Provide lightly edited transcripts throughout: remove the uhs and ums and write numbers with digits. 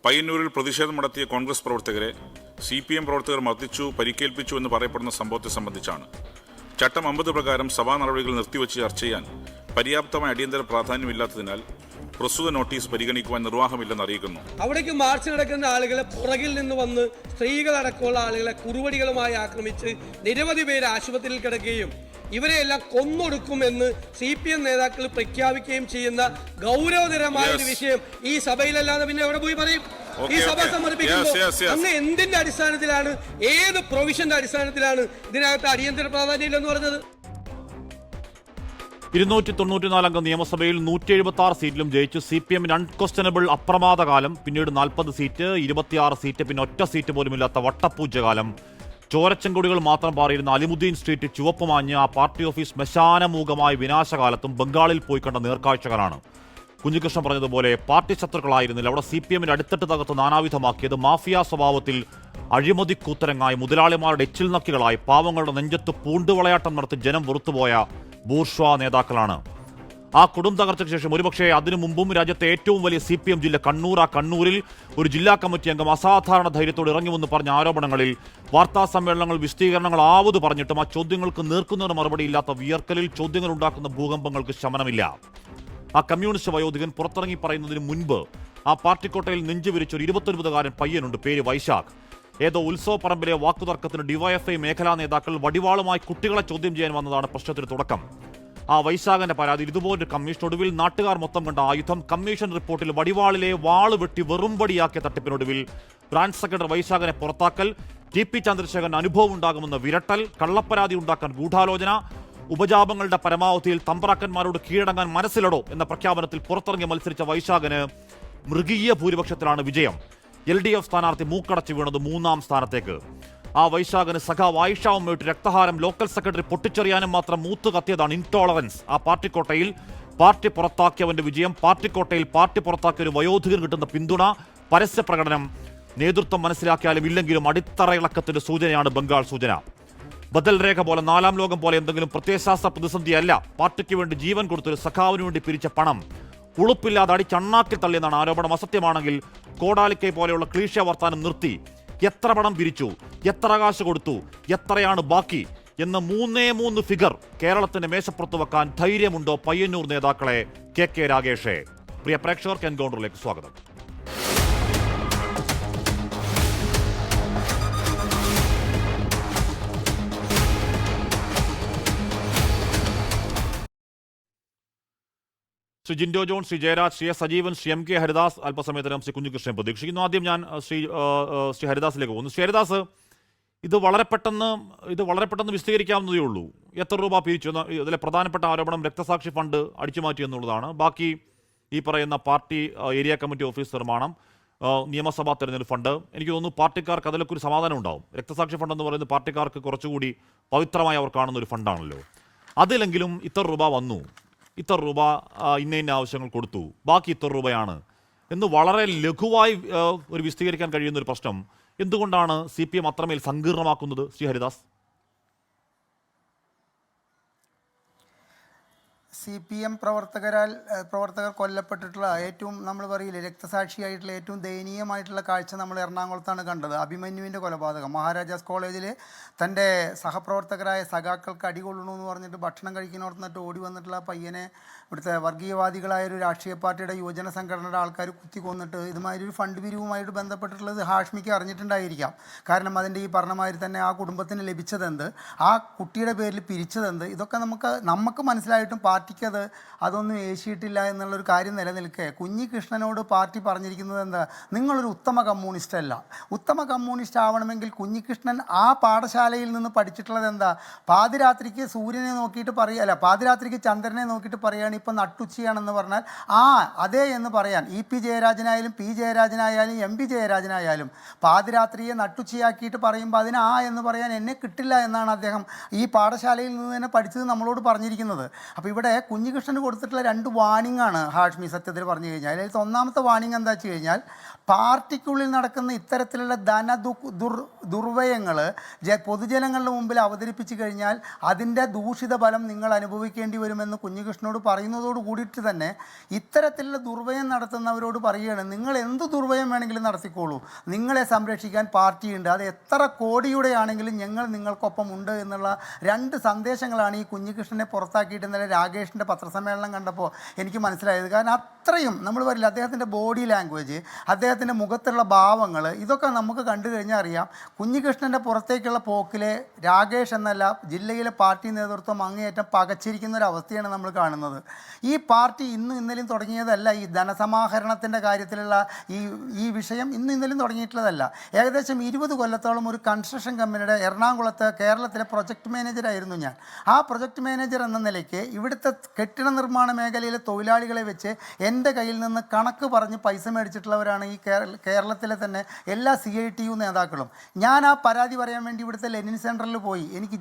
പയ്യന്നൂരിൽ പ്രതിഷേധം നടത്തിയ കോൺഗ്രസ് പ്രവർത്തകരെ CPM പ്രവർത്തകർ മർദ്ദിച്ചു, പരിക്കേൽപ്പിച്ചു എന്ന് പറയപ്പെടുന്ന സംഭവത്തെ സംബന്ധിച്ചാണ്. ചട്ടം 50 പ്രകാരം സഭാ നടപടികൾ നിർത്തിവെച്ച് ചർച്ച ചെയ്യാൻ പര്യാപ്തമായ അടിയന്തര പ്രാധാന്യമില്ലാത്തതിനാൽ പ്രസ്തുത നോട്ടീസ് പരിഗണിക്കുവാൻ നിർവാഹമില്ലെന്ന് അറിയിക്കുന്നു. അവിടേക്ക് മാർച്ച് നടക്കുന്ന ആളുകളെ പുറകിൽ നിന്ന് വന്ന് സ്ത്രീകളടക്കമുള്ള ആളുകളെ കുറുവടികളുമായി ആക്രമിച്ച് നിരവധി പേര് ആശുപത്രിയിൽ കിടക്കുകയും ഇവരെയെല്ലാം കൊന്നൊടുക്കുമെന്ന് CPM നേതാക്കൾ പ്രഖ്യാപിക്കുകയും ചെയ്യുന്ന ഗൗരവതരമായ ഒരു വിഷയം ഈ സഭയിലല്ലാതെ പിന്നെ എവിടെ പോയി പറയും? ഈ സഭ സമർപ്പിക്കുമ്പോൾ അന്ന് എന്തിന്റെ അടിസ്ഥാനത്തിലാണ്, ഏത് പ്രൊവിഷന്റെ അടിസ്ഥാനത്തിലാണ് ഇതിനകത്ത് അടിയന്തര പ്രാധാന്യം ഇല്ലെന്ന് പറഞ്ഞത്? 294 അംഗ നിയമസഭയിൽ 176 സീറ്റിലും ജയിച്ചു CPM അൺക്വസ്റ്റനബിൾ അപ്രമാദ കാലം, പിന്നീട് 40 സീറ്റ്, 26 സീറ്റ്, പിന്നെ ഒറ്റ സീറ്റ് പോലുമില്ലാത്ത വട്ടപ്പൂജകാലം. ചോരച്ചെങ്കൊടികൾ മാത്രം പാറിയിരുന്ന അലിമുദ്ദീൻ സ്ട്രീറ്റ് ചുവപ്പ് മാഞ്ഞ് ആ പാർട്ടി ഓഫീസ് ശ്മശാനമൂകമായ വിനാശകാലത്തും ബംഗാളിൽ പോയി കണ്ട നേർക്കാഴ്ചകളാണ്. കുഞ്ഞികൃഷ്ണൻ പറഞ്ഞതുപോലെ പാർട്ടി ശത്രുക്കളായിരുന്നില്ല അവിടെ CPM അടിത്തട്ട് തകർത്ത് നാനാവിധമാക്കിയത്. മാഫിയ സ്വഭാവത്തിൽ അഴിമതി കൂത്തരങ്ങായി മുതലാളിമാരുടെ എച്ചിൽ നക്കികളായി പാവങ്ങളുടെ നെഞ്ചത്ത് പൂണ്ടുവളയാട്ടം നടത്തി ജനം വെറുത്തുപോയ ബൂർഷ്വാ നേതാക്കളാണ്. ആ കൊടും തകർച്ചയ്ക്ക് ശേഷം ഒരുപക്ഷെ അതിനു മുമ്പും രാജ്യത്തെ ഏറ്റവും വലിയ CPM ജില്ല കണ്ണൂർ. ആ കണ്ണൂരിൽ ഒരു ജില്ലാ കമ്മിറ്റി അംഗം അസാധാരണ ധൈര്യത്തോട് ഇറങ്ങിവെന്ന് പറഞ്ഞ ആരോപണങ്ങളിൽ വാർത്താ സമ്മേളനങ്ങൾ, വിശദീകരണങ്ങൾ ആവത് പറഞ്ഞിട്ടും ആ ചോദ്യങ്ങൾക്ക് നേർക്കുന്നതിന് മറുപടിയില്ലാത്ത വിയർക്കലിൽ ചോദ്യങ്ങൾ ഉണ്ടാക്കുന്ന ഭൂകമ്പങ്ങൾക്ക് ശമനമില്ല. ആ കമ്മ്യൂണിസ്റ്റ് വയോധികൻ പുറത്തിറങ്ങി പറയുന്നതിന് മുൻപ് ആ പാർട്ടിക്കോട്ടയിൽ നെഞ്ചുവിരിച്ച ഒരു 29കാരൻ പയ്യനുണ്ട്, പേര് വൈശാഖ്. ഏതോ ഉത്സവപ്പറമ്പിലെ വാക്കുതർക്കത്തിന് DYFI മേഖലാ നേതാക്കൾ വടിവാളുമായി കുട്ടികളെ ചോദ്യം ചെയ്യാൻ വന്നതാണ് പ്രശ്നത്തിന് തുടക്കം. ആ വൈശാഖന്റെ പരാതിയിൽ ഇതുപോലൊരു കമ്മീഷൻ, ഒടുവിൽ നാട്ടുകാർ മൊത്തം കണ്ട ആയുധം. കമ്മീഷൻ റിപ്പോർട്ടിൽ വടിവാളിലെ വാള് വെട്ടി വെറും വടിയാക്കിയ തട്ടിപ്പിനൊടുവിൽ ബ്രാഞ്ച് സെക്രട്ടറി വൈശാഖനെ പുറത്താക്കൽ, TP ചന്ദ്രശേഖരൻ അനുഭവം ഉണ്ടാകുമെന്ന് വിരട്ടൽ, കള്ളപ്പരാതി ഉണ്ടാക്കാൻ ഗൂഢാലോചന, ഉപജാപങ്ങളുടെ പരമാവധിയിൽ തമ്പ്രാക്കന്മാരോട് കീഴടങ്ങാൻ മനസ്സിലടോ എന്ന പ്രഖ്യാപനത്തിൽ പുറത്തിറങ്ങി മത്സരിച്ച വൈശാഖന് മൃഗീയ ഭൂരിപക്ഷത്തിലാണ് വിജയം. LDF സ്ഥാനാർത്ഥി മൂക്കടച്ചു വീണത് 3ാം സ്ഥാനത്തേക്ക്. ആ വൈശാഖന് സഖാവ് ആയിഷ ഉമ്മയിട്ട് രക്തഹാരം ലോക്കൽ സെക്രട്ടറി പൊട്ടിച്ചെറിയാനും മാത്രം മൂത്ത് കത്തിയതാണ് ഇൻടോളറൻസ്. ആ പാർട്ടിക്കോട്ടയിൽ പാർട്ടി പുറത്താക്കിയവന്റെ വിജയം, പാർട്ടിക്കോട്ടയിൽ പാർട്ടി പുറത്താക്കിയ ഒരു വയോധികന് കിട്ടുന്ന പിന്തുണ, പരസ്യ പ്രകടനം. നേതൃത്വം മനസ്സിലാക്കിയാലും ഇല്ലെങ്കിലും അടിത്തറയിളക്കത്തിന്റെ സൂചനയാണ് ബംഗാൾ സൂചന. ബദൽ രേഖ പോലെ, 4ാം ലോകം പോലെ എന്തെങ്കിലും പ്രത്യയശാസ്ത്ര പ്രതിസന്ധിയല്ല. പാർട്ടിക്ക് വേണ്ടി ജീവൻ കൊടുത്തൊരു സഖാവിന് വേണ്ടി പിരിച്ച പണം ഉളുപ്പില്ലാതെ അടിച്ചണ്ണാക്കിൽ തള്ളിയെന്നാണ് ആരോപണം. അസത്യമാണെങ്കിൽ കോടാലിക്കൈ പോലെയുള്ള ക്ലീശ വർത്താനം നിർത്തി എത്ര പണം പിരിച്ചു, എത്ര കാശ് കൊടുത്തു, എത്രയാണ് ബാക്കി എന്ന 3 ഫിഗർ കേരളത്തിന്റെ മേശപ്പുറത്ത് വെക്കാൻ ധൈര്യമുണ്ടോ പയ്യന്നൂർ നേതാക്കളെ? KK രാഗേഷേ. പ്രിയ പ്രേക്ഷകർക്ക് എൻകൗണ്ടറിലേക്ക് സ്വാഗതം. Shri Jinto John, Shri Jayaraj, Shri S Sajeevan, Shri MK Haridas, അല്പസമയത്തിനകം ശ്രീ കുഞ്ഞികൃഷ്ണൻ പ്രതീക്ഷിക്കുന്നു. ആദ്യം ഞാൻ ശ്രീ ഹരിദാസിലേക്ക് പോകുന്നു. ശ്രീ ഹരിദാസ്, ഇത് വളരെ പെട്ടെന്ന് വിശദീകരിക്കാവുന്നതേ ഉള്ളൂ. എത്ര രൂപ പിരിച്ചു? ഇതിലെ പ്രധാനപ്പെട്ട ആരോപണം രക്തസാക്ഷി ഫണ്ട് അടിച്ചുമാറ്റി എന്നുള്ളതാണ്. ബാക്കി ഈ പറയുന്ന പാർട്ടി ഏരിയ കമ്മിറ്റി ഓഫീസ് നിർമ്മാണം, നിയമസഭാ തെരഞ്ഞെടുപ്പ് ഫണ്ട്. എനിക്ക് തോന്നുന്നു പാർട്ടിക്കാർക്ക് അതിലൊക്കെ ഒരു സമാധാനം ഉണ്ടാവും. രക്തസാക്ഷി ഫണ്ട് എന്ന് പറയുന്നത് പാർട്ടിക്കാർക്ക് കുറച്ചുകൂടി പവിത്രമായി അവർ കാണുന്ന ഒരു ഫണ്ടാണല്ലോ. അതിലെങ്കിലും ഇത്ര രൂപ വന്നു, ഇത്ര രൂപ ഇന്ന ആവശ്യങ്ങൾ കൊടുത്തു, ബാക്കി ഇത്ര രൂപയാണ് എന്ന് വളരെ ലഘുവായി ഒരു വിശദീകരിക്കാൻ കഴിയുന്ന ഒരു പ്രശ്നം എന്തുകൊണ്ടാണ് CPM അത്രമേൽ സങ്കീർണമാക്കുന്നത്? ശ്രീ ഹരിദാസ്. CPM പ്രവർത്തകർ കൊല്ലപ്പെട്ടിട്ടുള്ള ഏറ്റവും, നമ്മൾ പറയില്ലേ, രക്തസാക്ഷിയായിട്ടുള്ള ഏറ്റവും ദയനീയമായിട്ടുള്ള കാഴ്ച നമ്മൾ എറണാകുളത്താണ് കണ്ടത്. അഭിമന്യുവിൻ്റെ കൊലപാതകം. മഹാരാജാസ് കോളേജിൽ തൻ്റെ സഹപ്രവർത്തകരായ സഖാക്കൾക്ക് അടികൊള്ളണമെന്ന് പറഞ്ഞിട്ട് ഭക്ഷണം കഴിക്കുന്നിടത്തുനിന്നിട്ട് ഓടി വന്നിട്ടുള്ള പയ്യനെ ഇവിടുത്തെ വർഗീയവാദികളായൊരു രാഷ്ട്രീയ പാർട്ടിയുടെ യുവജന സംഘടനയുടെ ആൾക്കാർ കുത്തി കൊന്നിട്ട് ഇതുമാതിരി ഒരു ഫണ്ട് പിരിവുമായിട്ട് ബന്ധപ്പെട്ടിട്ടുള്ളത് ഹാഷ്മിക്ക് അറിഞ്ഞിട്ടുണ്ടായിരിക്കാം. കാരണം അതിൻ്റെ ഈ പറഞ്ഞമാതിരി തന്നെ ആ കുടുംബത്തിന് ലഭിച്ചതെന്ത്, ആ കുട്ടിയുടെ പേരിൽ പിരിച്ചതെന്ത്, ഇതൊക്കെ നമുക്ക് മനസ്സിലായിട്ടും പാർട്ടിക്ക് അതൊന്നും ഏശിയിട്ടില്ല എന്നുള്ളൊരു കാര്യം നിലനിൽക്കെ കുഞ്ഞികൃഷ്ണനോട് പാർട്ടി പറഞ്ഞിരിക്കുന്നത് എന്താ? നിങ്ങളൊരു ഉത്തമ കമ്മ്യൂണിസ്റ്റ് അല്ല. ഉത്തമ കമ്മ്യൂണിസ്റ്റ് ആവണമെങ്കിൽ കുഞ്ഞികൃഷ്ണൻ ആ പാഠശാലയിൽ നിന്ന് പഠിച്ചിട്ടുള്ളത് എന്താ? പാതിരാത്രിക്ക് സൂര്യനെ നോക്കിയിട്ട് പറയല്ല, പാതിരാത്രിക്ക് ചന്ദ്രനെ നോക്കിയിട്ട് പറയുകയാണ് ഇപ്പം നട്ടുച്ചയാണെന്ന് പറഞ്ഞാൽ അതേ എന്ന് പറയാൻ EP ജയരാജനായാലും P ജയരാജനായാലും MP ജയരാജനായാലും പാതിരാത്രിയെ നട്ടുച്ചയാക്കിയിട്ട് പറയുമ്പോൾ അതിന് എന്ന് പറയാൻ എന്നെ കിട്ടില്ല എന്നാണ് അദ്ദേഹം ഈ പാഠശാലയിൽ നിന്ന് തന്നെ പഠിച്ചത് നമ്മളോട് പറഞ്ഞിരിക്കുന്നത്. അപ്പോൾ ഇവിടെ കുഞ്ഞികൃഷ്ണന് കൊടുത്തിട്ടുള്ള 2 വാണിംഗ് ആണ് ഹാഷ്മി സത്യത്തിൽ പറഞ്ഞു കഴിഞ്ഞാൽ. അതിൽ ഒന്നാമത്തെ വാണിംഗ് എന്താ വെച്ച് കഴിഞ്ഞാൽ, പാർട്ടിക്കുള്ളിൽ നടക്കുന്ന ഇത്തരത്തിലുള്ള ദുർവ്യയങ്ങൾ പൊതുജനങ്ങളുടെ മുമ്പിൽ അവതരിപ്പിച്ചു കഴിഞ്ഞാൽ അതിൻ്റെ ദൂഷിത ഫലം നിങ്ങൾ അനുഭവിക്കേണ്ടി വരുമെന്ന് കുഞ്ഞികൃഷ്ണനോട് പറയുന്നതോട് കൂടിയിട്ട് തന്നെ ഇത്തരത്തിലുള്ള ദുർവ്യയം നടത്തുന്നവരോട് പറയുകയാണ്, നിങ്ങൾ എന്ത് ദുർവ്യയം വേണമെങ്കിലും നടത്തിക്കോളൂ, നിങ്ങളെ സംരക്ഷിക്കാൻ പാർട്ടിയുണ്ട്, അത് എത്ര കോടിയുടെ ആണെങ്കിലും ഞങ്ങൾ നിങ്ങൾക്കൊപ്പം ഉണ്ട് എന്നുള്ള 2 സന്ദേശങ്ങളാണ് ഈ കുഞ്ഞികൃഷ്ണനെ പുറത്താക്കിയിട്ട് ഇന്നലെ രാകേഷിൻ്റെ പത്രസമ്മേളനം കണ്ടപ്പോൾ എനിക്ക് മനസ്സിലായത്. കാരണം അത്രയും നമ്മൾ പറയില്ല, അദ്ദേഹത്തിൻ്റെ ബോഡി ലാംഗ്വേജ്, അദ്ദേഹത്തിൻ്റെ മുഖത്തുള്ള ഭാവങ്ങൾ, ഇതൊക്കെ നമുക്ക് കണ്ടു കഴിഞ്ഞാൽ അറിയാം കുഞ്ഞികൃഷ്ണൻ്റെ പുറത്തേക്കുള്ള പോക്കിലെ രാകേഷ് എന്നല്ല ജില്ലയിലെ പാർട്ടി നേതൃത്വം അങ്ങേയറ്റം പകച്ചിരിക്കുന്ന ഒരു അവസ്ഥയാണ് നമ്മൾ കാണുന്നത്. ഈ പാർട്ടി ഇന്നും ഇന്നലെയും തുടങ്ങിയതല്ല, ഈ ധനസമാഹരണത്തിൻ്റെ കാര്യത്തിലുള്ള ഈ വിഷയം ഇന്നും ഇന്നലെയും തുടങ്ങിയിട്ടുള്ളതല്ല. ഏകദേശം 20 കൊല്ലത്തോളം ഒരു കൺസ്ട്രക്ഷൻ കമ്പനിയുടെ എറണാകുളത്ത് കേരളത്തിലെ പ്രൊജക്ട് മാനേജറായിരുന്നു ഞാൻ. ആ പ്രൊജക്ട് മാനേജർ എന്ന നിലയ്ക്ക് ഇവിടുത്തെ കെട്ടിട നിർമ്മാണ മേഖലയിലെ തൊഴിലാളികളെ വെച്ച് എൻ്റെ കയ്യിൽ നിന്ന് കണക്ക് പറഞ്ഞ് പൈസ മേടിച്ചിട്ടുള്ളവരാണ് ഈ കേരളത്തിലെ തന്നെ എല്ലാ CITU നേതാക്കളും. ഞാൻ ആ പരാതി പറയാൻ വേണ്ടി ഇവിടുത്തെ ലെനിൻ സെൻറ്ററിൽ പോയി. എനിക്ക്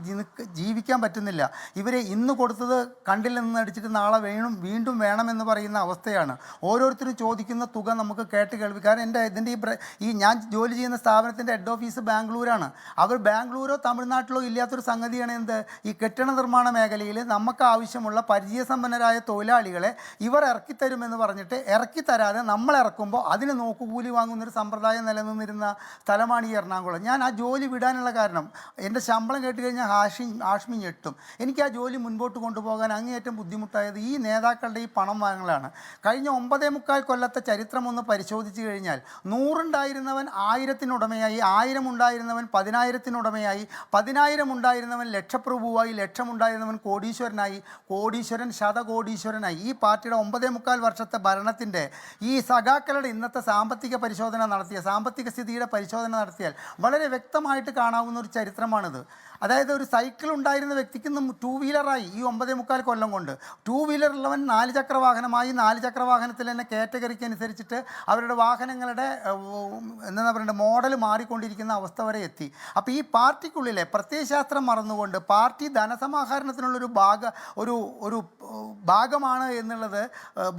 ജീവിക്കാൻ പറ്റുന്നില്ല, ഇവരെ ഇന്ന് കൊടുത്തത് കണ്ടിൽ നിന്ന് അടിച്ചിട്ട് നാളെ വീണ്ടും വേണമെന്ന് പറയുന്ന അവസ്ഥയാണ്. ഓരോരുത്തരും ചോദിക്കുന്ന തുക നമുക്ക് കേട്ട് കേൾവി. കാരണം ഇതിൻ്റെ ഈ ഞാൻ ജോലി ചെയ്യുന്ന സ്ഥാപനത്തിൻ്റെ ഹെഡ് ഓഫീസ് ബാംഗ്ലൂരാണ്. അവർ ബാംഗ്ലൂരോ തമിഴ്നാട്ടിലോ ഇല്ലാത്തൊരു സംഗതിയാണ് എന്ത്, ഈ കെട്ടിട നിർമ്മാണ മേഖലയിൽ നമുക്ക് ആവശ്യമുള്ള പരിചയസമ്പന്നരായ തൊഴിലാളികളെ ഇവർ ഇറക്കിത്തരുമെന്ന് പറഞ്ഞിട്ട് ഇറക്കിത്തരാതെ നമ്മൾ ഇറക്കുമ്പോൾ അതിന് നോക്കുകൂലി വാങ്ങുന്നൊരു സമ്പ്രദായം നിലനിന്നിരുന്ന സ്ഥലമാണ് ഈ എറണാകുളം. ഞാൻ ആ ജോലി വിടാനുള്ള കാരണം എൻ്റെ ശമ്പളം കേട്ട് കഴിഞ്ഞാൽ ആഷ്മി ഞെട്ടും. എനിക്ക് ആ ജോലി മുൻപോട്ട് കൊണ്ടുപോകാൻ അങ്ങേയറ്റം ബുദ്ധിമുട്ടായത് ഈ നേതാക്കളുടെ ഈ പണം വാങ്ങലാണ്. കഴിഞ്ഞ 9.25 കൊല്ലത്തെ ചരിത്രം ഒന്ന് പരിശോധിച്ച് കഴിഞ്ഞാൽ 100 ഉണ്ടായിരുന്നവൻ 1000-ന് ഉടമയായി, 1000 ഉണ്ടായിരുന്നവൻ 10,000-ന് ഉടമയായി, 10,000 ഉണ്ടായിരുന്നവൻ ലക്ഷപ്രഭുവായി, 1,00,000 ഉണ്ടായിരുന്നവൻ കോടീശ്വരനായി, കോടീശ്വരൻ ശതകോടീശ്വരനായി. ഈ പാർട്ടിയുടെ 9.25 വർഷത്തെ ഭരണത്തിൻ്റെ ഈ സഖാക്കളുടെ ഇന്നത്തെ സാമ്പത്തിക പരിശോധന നടത്തിയ, സാമ്പത്തിക സ്ഥിതിയുടെ പരിശോധന നടത്തിയാൽ വളരെ വ്യക്തമായിട്ട് കാണാവുന്ന ഒരു ചരിത്രമാണിത്. അതായത് ഒരു സൈക്കിൾ ഉണ്ടായിരുന്ന വ്യക്തിക്ക് 2 വീലറായി ഈ 9.25 കൊല്ലം കൊണ്ട്. 2 വീലറുള്ളവൻ 4 ചക്ര വാഹനമായി, 4 ചക്ര വാഹനത്തിൽ തന്നെ കാറ്റഗറിക്ക് അനുസരിച്ചിട്ട് അവരുടെ വാഹനങ്ങളുടെ എന്താ പറയുക മോഡൽ മാറിക്കൊണ്ടിരിക്കുന്ന അവസ്ഥ വരെ എത്തി. അപ്പോൾ ഈ പാർട്ടിക്കുള്ളിലെ പ്രത്യയശാസ്ത്രം മറന്നുകൊണ്ട് പാർട്ടി ധനസമാഹരണത്തിനുള്ളൊരു ഒരു ഭാഗമാണ് എന്നുള്ളത്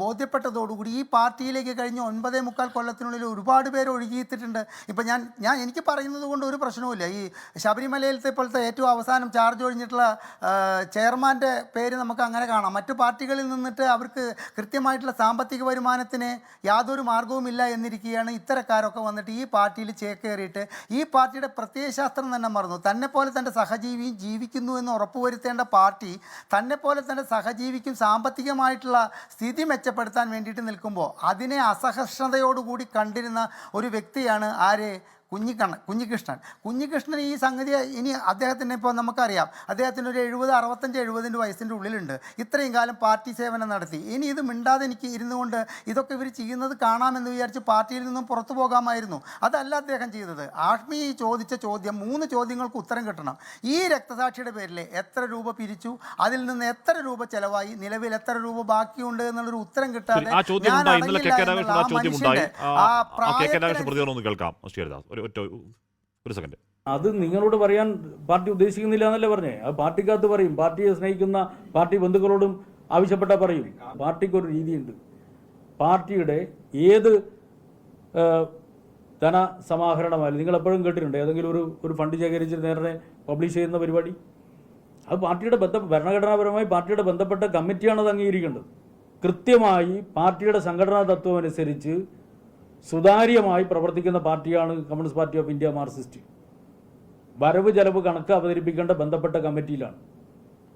ബോധ്യപ്പെട്ടതോടുകൂടി ഈ പാർട്ടിയിലേക്ക് കഴിഞ്ഞ 9.25 കൊല്ലത്തിനുള്ളിൽ ഒരുപാട് പേര് ഒഴുകിയെത്തിയിട്ടുണ്ട്. ഇപ്പം എനിക്ക് പറയുന്നത് കൊണ്ട് ഒരു പ്രശ്നവുമില്ല. ഈ ശബരിമലയിലത്തെ ഇപ്പോഴത്തെ ഏറ്റവും അവസാനം ചാർജ് ഒഴിഞ്ഞിട്ടുള്ള ചെയർമാൻ്റെ പേര് നമുക്ക് അങ്ങനെ കാണാം. മറ്റു പാർട്ടികളിൽ നിന്നിട്ട് അവർക്ക് കൃത്യമായിട്ടുള്ള സാമ്പത്തിക വരുമാനത്തിന് യാതൊരു മാർഗവുമില്ല എന്നിരിക്കുകയാണ് ഇത്തരക്കാരൊക്കെ വന്നിട്ട് ഈ പാർട്ടിയിൽ ചേക്കേറിയിട്ട് ഈ പാർട്ടിയുടെ പ്രത്യയശാസ്ത്രം തന്നെ മറന്നു. തന്നെപ്പോലെ തൻ്റെ സഹജീവിയും ജീവിക്കുന്നു എന്ന് ഉറപ്പുവരുത്തേണ്ട പാർട്ടി തന്നെപ്പോലെ തൻ്റെ സഹജീവിക്കും സാമ്പത്തികമായിട്ടുള്ള സ്ഥിതി മെച്ചപ്പെടുത്താൻ വേണ്ടിയിട്ട് നിൽക്കുമ്പോൾ അതിനെ അസഹിഷ്ണുതയോടുകൂടി കണ്ടിരുന്ന ഒരു വ്യക്തിയാണ് ആര്? കുഞ്ഞികൃഷ്ണൻ ഈ സംഗതി ഇനി അദ്ദേഹത്തിന് ഇപ്പോൾ നമുക്കറിയാം, അദ്ദേഹത്തിന് ഒരു 65-70 വയസ്സിൻ്റെ ഉള്ളിലുണ്ട്. ഇത്രയും കാലം പാർട്ടി സേവനം നടത്തി. ഇനി ഇത് മിണ്ടാതെ എനിക്ക് ഇരുന്നു കൊണ്ട് ഇതൊക്കെ ഇവർ ചെയ്യുന്നത് കാണാമെന്ന് വിചാരിച്ച് പാർട്ടിയിൽ നിന്നും പുറത്തു പോകാമായിരുന്നു. അതല്ല അദ്ദേഹം ചെയ്തത്. ആഷ്മി ചോദിച്ച ചോദ്യം 3 ചോദ്യങ്ങൾക്ക് ഉത്തരം കിട്ടണം. ഈ രക്തസാക്ഷിയുടെ പേരിൽ എത്ര രൂപ പിരിച്ചു, അതിൽ നിന്ന് എത്ര രൂപ ചെലവായി, നിലവിൽ എത്ര രൂപ ബാക്കിയുണ്ട് എന്നുള്ളൊരു ഉത്തരം കിട്ടാതെ ഒരു സെക്കൻഡ്. അത് നിങ്ങളോട് പറയാൻ പാർട്ടി ഉദ്ദേശിക്കുന്നില്ല എന്നല്ലേ പറഞ്ഞേ. അത് പാർട്ടിക്കകത്ത് പറയും. പാർട്ടിയെ സ്നേഹിക്കുന്ന പാർട്ടി ബന്ധുക്കളോടും ആവശ്യപ്പെട്ടാൽ പറയും. പാർട്ടിക്കൊരു രീതിയുണ്ട്. പാർട്ടിയുടെ ഏത് ധനസമാഹരണമായാലും നിങ്ങൾ എപ്പോഴും കേട്ടിട്ടുണ്ട് ഏതെങ്കിലും ഒരു ഫണ്ട് ശേഖരിച്ച് നേരെ പബ്ലിഷ് ചെയ്യുന്ന പരിപാടി. അത് പാർട്ടിയുടെ ഭരണഘടനാപരമായി പാർട്ടിയുടെ ബന്ധപ്പെട്ട കമ്മിറ്റിയാണ് അത് അംഗീകരിക്കേണ്ടത്. കൃത്യമായി പാർട്ടിയുടെ സംഘടനാ തത്വം അനുസരിച്ച് സുതാര്യമായി പ്രവർത്തിക്കുന്ന പാർട്ടിയാണ് communist party of India Marxist. വരവ് ചെലവ് കണക്ക് അവതരിപ്പിക്കേണ്ട ബന്ധപ്പെട്ട കമ്മിറ്റിയിലാണ്.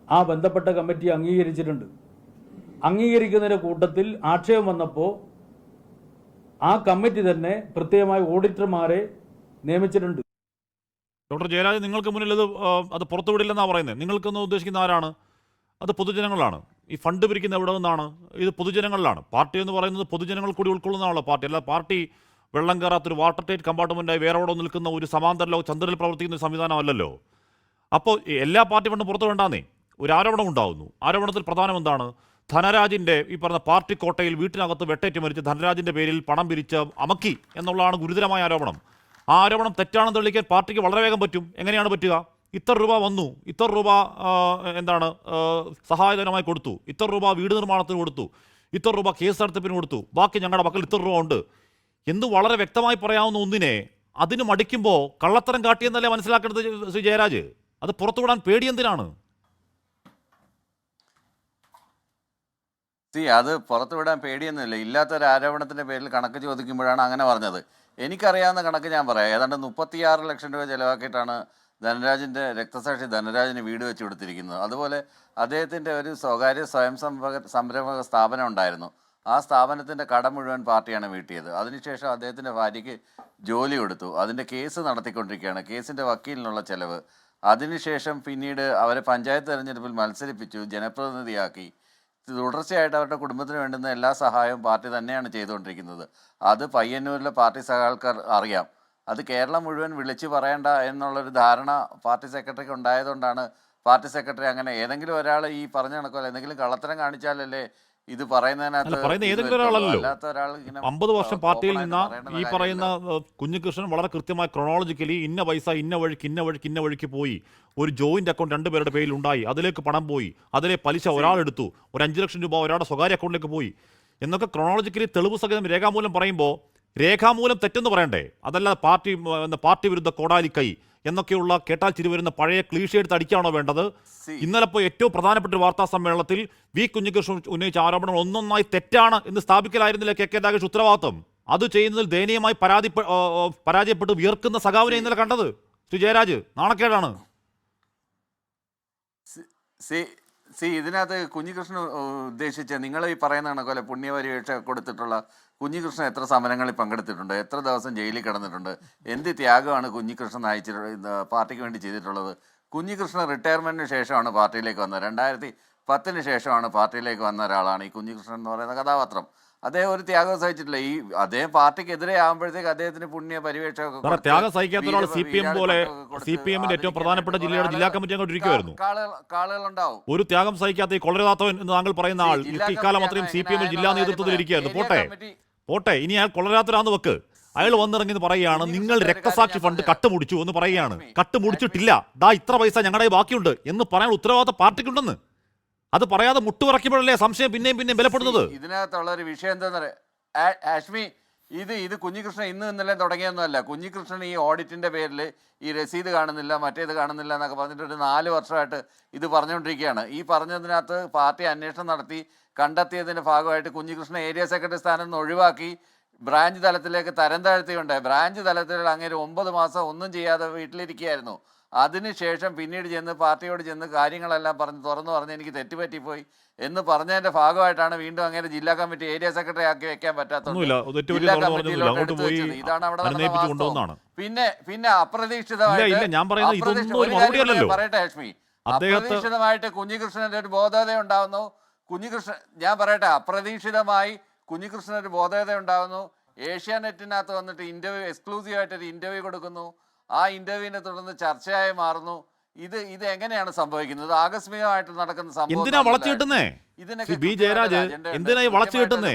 ആ ബന്ധപ്പെട്ട കമ്മിറ്റി അംഗീകരിച്ചിട്ടുണ്ട്. അംഗീകരിക്കുന്നതിൻ്റെ കൂട്ടത്തിൽ ആക്ഷേപം വന്നപ്പോൾ ആ കമ്മിറ്റി തന്നെ പ്രത്യേകമായി ഓഡിറ്റർമാരെ നിയമിച്ചിട്ടുണ്ട്. ഡോക്ടർ ജയരാജ്, നിങ്ങൾക്ക് മുന്നിൽ അത് പുറത്തുവിടില്ലെന്നാണ് പറയുന്നത്. നിങ്ങൾക്കൊന്ന് ഉദ്ദേശിക്കുന്ന ആരാണ്? അത് പൊതുജനങ്ങളാണ്. ഈ ഫണ്ട് പിരിക്കുന്ന എവിടെ നിന്നാണ്? ഇത് പൊതുജനങ്ങളിലാണ്. പാർട്ടി എന്ന് പറയുന്നത് പൊതുജനങ്ങൾ കൂടി ഉൾക്കൊള്ളുന്നതാണല്ലോ പാർട്ടി. അല്ല പാർട്ടി വെള്ളം കയറാത്തൊരു വാട്ടർ ടൈറ്റ് കമ്പാർട്ട്മെൻറ്റായി വേറെ അവിടെ നിൽക്കുന്ന ഒരു സമാന്തര ലോക ചന്ദ്രനിൽ പ്രവർത്തിക്കുന്ന ഒരു സംവിധാനമല്ലല്ലോ. അപ്പോൾ എല്ലാ പാർട്ടി ഫണ്ടും പുറത്തു വേണ്ടാന്നേ ഒരു ആരോപണം ഉണ്ടാകുന്നു. ആരോപണത്തിൽ പ്രധാനം എന്താണ്? ധനരാജിൻ്റെ ഈ പറഞ്ഞ പാർട്ടി കോട്ടയിൽ വീട്ടിനകത്ത് വെട്ടേറ്റ് മരിച്ച് ധനരാജിൻ്റെ പേരിൽ പണം പിരിച്ച് അമക്കി എന്നുള്ളതാണ് ഗുരുതരമായ ആരോപണം. ആ ആരോപണം തെറ്റാണെന്ന് തെളിയിക്കാൻ പാർട്ടിക്ക് വളരെ വേഗം പറ്റും. എങ്ങനെയാണ് പറ്റുക? ഇത്ര രൂപ വന്നു, ഇത്ര രൂപ സഹായധനമായി കൊടുത്തു, ഇത്ര രൂപ വീട് നിർമ്മാണത്തിന് കൊടുത്തു, ഇത്ര രൂപ കേസ് നടത്തിപ്പിന് കൊടുത്തു, ബാക്കി ഞങ്ങളുടെ മക്കൾ ഇത്ര രൂപ ഉണ്ട്. എന്ന് വളരെ വ്യക്തമായി പറയാവുന്ന ഒന്നിനെ അതിന് മടിക്കുമ്പോൾ കള്ളത്തരം കാട്ടിയെന്നല്ലേ മനസ്സിലാക്കേണ്ടത് ശ്രീ ജയരാജ്? അത് പുറത്തുവിടാൻ പേടിയെന്തിനാണ്? അത് പുറത്തുവിടാൻ പേടിയൊന്നുമില്ല. ഇല്ലാത്തൊരു ആരോപണത്തിൻ്റെ പേരിൽ കണക്ക് ചോദിക്കുമ്പോഴാണ് അങ്ങനെ പറഞ്ഞത്. എനിക്കറിയാവുന്ന കണക്ക് ഞാൻ പറയാം. ഏതാണ്ട് 36 ലക്ഷം രൂപ ചിലവാക്കിയിട്ടാണ് ധനരാജിൻ്റെ രക്തസാക്ഷി ധനരാജിന് വീട് വെച്ച് കൊടുത്തിരിക്കുന്നത്. അതുപോലെ അദ്ദേഹത്തിൻ്റെ ഒരു സ്വകാര്യ സ്വയം സംരംഭക സ്ഥാപനം ഉണ്ടായിരുന്നു. ആ സ്ഥാപനത്തിൻ്റെ കടം മുഴുവൻ പാർട്ടിയാണ് വീട്ടിയത്. അതിനുശേഷം അദ്ദേഹത്തിൻ്റെ ഭാര്യയ്ക്ക് ജോലി കൊടുത്തു. അതിൻ്റെ കേസ് നടത്തിക്കൊണ്ടിരിക്കുകയാണ്. കേസിൻ്റെ വക്കീലിനുള്ള ചെലവ്. അതിനുശേഷം പിന്നീട് അവരെ പഞ്ചായത്ത് തെരഞ്ഞെടുപ്പിൽ മത്സരിപ്പിച്ചു, ജനപ്രതിനിധിയാക്കി. തുടർച്ചയായിട്ട് അവരുടെ കുടുംബത്തിന് വേണ്ടുന്ന എല്ലാ സഹായവും പാർട്ടി തന്നെയാണ് ചെയ്തുകൊണ്ടിരിക്കുന്നത്. അത് പയ്യന്നൂരിലെ പാർട്ടി സഹാൾക്കാർ അറിയാം. അത് കേരളം മുഴുവൻ വിളിച്ചു പറയേണ്ട എന്നുള്ളൊരു ധാരണ പാർട്ടി സെക്രട്ടറിക്ക് ഉണ്ടായതുകൊണ്ടാണ് പാർട്ടി സെക്രട്ടറി അങ്ങനെ ഏതെങ്കിലും ഒരാൾ ഈ പറഞ്ഞ കണക്കോ എന്തെങ്കിലും കള്ളത്തരം കാണിച്ചാലല്ലേ ഇത് പറയുന്നതിനകത്ത്. ഏതെങ്കിലും ഒരാളല്ലോ. 50 വർഷം പാർട്ടിയിൽ നിന്ന ഈ പറയുന്ന കുഞ്ഞികൃഷ്ണൻ വളരെ കൃത്യമായി ക്രോണോളജിക്കലി ഇന്ന പൈസ ഇന്ന വഴിക്ക് പോയി, ഒരു ജോയിന്റ് അക്കൗണ്ട് 2 പേരുടെ പേരിൽ ഉണ്ടായി, അതിലേക്ക് പണം പോയി, അതിലെ പലിശ ഒരാളെടുത്തു, ഒരു 5 ലക്ഷം രൂപ ഒരാളുടെ സ്വകാര്യ അക്കൗണ്ടിലേക്ക് പോയി എന്നൊക്കെ ക്രോണോളജിക്കലി തെളിവ് സഹിതം രേഖാമൂലം പറയുമ്പോൾ രേഖാമൂലം തെറ്റെന്ന് പറയണ്ടേ? അതല്ല പാർട്ടി വിരുദ്ധ കോടാലിക്കൈ എന്നൊക്കെയുള്ള കേട്ടാൽ ചിരി വരുന്ന പഴയ ക്ലീഷ എടുത്ത് അടിക്കാണോ വേണ്ടത്? ഇന്നലെ ഇപ്പോൾ ഏറ്റവും പ്രധാനപ്പെട്ട ഒരു വാർത്താ സമ്മേളനത്തിൽ വി കുഞ്ഞികൃഷ്ണൻ ഉന്നയിച്ച ആരോപണങ്ങൾ ഒന്നൊന്നായി തെറ്റാണ് എന്ന് സ്ഥാപിക്കലായിരുന്നില്ല കെ രാഗേഷ് ഉത്തരവാദിത്വം? അത് ചെയ്യുന്നതിൽ ദയനീയമായി പരാജയപ്പെട്ട് വിയർക്കുന്ന സഖാവിനെ ഇന്നലെ കണ്ടത് ശ്രീ ജയരാജ് നാണക്കേടാണ്. ഇതിനകത്ത് കുഞ്ഞികൃഷ്ണൻ ഉദ്ദേശിച്ച നിങ്ങൾ ഈ പറയുന്ന കണക്കല്ലേ പുണ്യപരിവേക്ഷ കൊടുത്തിട്ടുള്ള കുഞ്ഞികൃഷ്ണൻ എത്ര സമരങ്ങളിൽ പങ്കെടുത്തിട്ടുണ്ട്, എത്ര ദിവസം ജയിലിൽ കിടന്നിട്ടുണ്ട്, എന്ത് ത്യാഗമാണ് കുഞ്ഞികൃഷ്ണൻ പാർട്ടിക്ക് വേണ്ടി ചെയ്തിട്ടുള്ളത്? കുഞ്ഞികൃഷ്ണൻ റിട്ടയർമെൻറ്റിന് ശേഷമാണ് പാർട്ടിയിലേക്ക് വന്നത്. 2010 ശേഷമാണ് പാർട്ടിയിലേക്ക് വന്ന ഒരാളാണ് ഈ കുഞ്ഞികൃഷ്ണൻ എന്ന് പറയുന്ന കഥാപാത്രം. അദ്ദേഹം ഒരു ത്യാഗം സഹിച്ചിട്ടില്ല. ഈ അദ്ദേഹം പാർട്ടിക്കെതിരെ ആകുമ്പോഴത്തേക്ക് അദ്ദേഹത്തിന് പുണ്യ പരിവേക്ഷ ത്യാഗം സഹിക്കാത്ത ഒരാൾ CPM-ന്റെ ഏറ്റവും പ്രധാനപ്പെട്ട ജില്ലാ കമ്മിറ്റി അങ്ങോട്ട് ഇരിക്കുമായിരുന്നു. ആളുകളുണ്ടാവും. ഒരു ത്യാഗം സഹിക്കാത്ത ഈ കൊളരാത്തവൻ എന്ന് താങ്കൾ പറയുന്ന ആൾ ഇക്കാലം അത്രയും CPM ജില്ലാ നേതൃത്വത്തിൽ ഇരിക്കുകയായിരുന്നു. പോട്ടെ, ഇനി അയാൾ കൊളരാത്തവരാന്ന് വെക്ക്. അയാൾ വന്നിറങ്ങി പറയുകയാണ് നിങ്ങൾ രക്തസാക്ഷി ഫണ്ട് കട്ടുമുടിച്ചു എന്ന് പറയുകയാണ്. കട്ടുമുടിച്ചിട്ടില്ല, ഇത്ര പൈസ ഞങ്ങളുടെ ബാക്കിയുണ്ട് എന്ന് പറയാൻ ഉത്തരവാദിത്ത പാർട്ടിക്കുണ്ടെന്ന്. അത് പറയാതെ മുട്ടുപറയ്ക്കുമ്പോഴല്ലേ സംശയം പിന്നെയും ബലപ്പെടുന്നത്? ഇതിനകത്തുള്ള ഒരു വിഷയം എന്താ ആഷ്മി, ഇത് കുഞ്ഞികൃഷ്ണൻ ഇന്നലെ തുടങ്ങിയൊന്നുമല്ല. കുഞ്ഞികൃഷ്ണൻ ഈ ഓഡിറ്റിന്റെ പേരിൽ ഈ രസീത് കാണുന്നില്ല, മറ്റേത് കാണുന്നില്ല എന്നൊക്കെ പറഞ്ഞിട്ട് ഒരു 4 വർഷമായിട്ട് ഇത് പറഞ്ഞുകൊണ്ടിരിക്കുകയാണ്. ഈ പറഞ്ഞതിനകത്ത് പാർട്ടി അന്വേഷണം നടത്തി കണ്ടെത്തിയതിന്റെ ഭാഗമായിട്ട് കുഞ്ഞികൃഷ്ണൻ ഏരിയ സെക്രട്ടറി സ്ഥാനം നിന്ന് ഒഴിവാക്കി ബ്രാഞ്ച് തലത്തിലേക്ക് തരം താഴ്ത്തിയുണ്ട്. ബ്രാഞ്ച് തലത്തിൽ അങ്ങനെ 9 മാസം ഒന്നും ചെയ്യാതെ വീട്ടിലിരിക്കുകയായിരുന്നു. അതിനുശേഷം പിന്നീട് പാർട്ടിയോട് ചെന്ന് കാര്യങ്ങളെല്ലാം തുറന്നു പറഞ്ഞ് എനിക്ക് തെറ്റുപറ്റിപ്പോയി എന്ന് പറഞ്ഞതിന്റെ ഭാഗമായിട്ടാണ് വീണ്ടും അങ്ങനെ ജില്ലാ കമ്മിറ്റി ഏരിയ സെക്രട്ടറി ആക്കി വെക്കാൻ പറ്റാത്തത്. ഇതാണ് അവിടെ നടന്ന. പിന്നെ അപ്രതീക്ഷിതമായിട്ട് പറയട്ടെ ആഷ്മി, അപ്രതീക്ഷിതമായിട്ട് കുഞ്ഞികൃഷ്ണന്റെ ഒരു ബോധത ഉണ്ടാവുന്നു. അപ്രതീക്ഷിതമായി കുഞ്ഞികൃഷ്ണൻ ഒരു ബോധത ഉണ്ടാകുന്നു. ഏഷ്യാനെറ്റിനകത്ത് വന്നിട്ട് എക്സ്ക്ലൂസീവ് ആയിട്ടൊരു ഇന്റർവ്യൂ കൊടുക്കുന്നു. ആ ഇന്റർവ്യൂവിനെ തുടർന്ന് ചർച്ചയായി മാറുന്നു. ഇത് എങ്ങനെയാണ് സംഭവിക്കുന്നത്? ആകസ്മികമായിട്ട് നടക്കുന്ന സംഭവം. എന്തിനാ വളച്ചു കിട്ടുന്നേ ബി ജയരാജ്? എന്തിനായി വളച്ചു കിട്ടുന്നേ?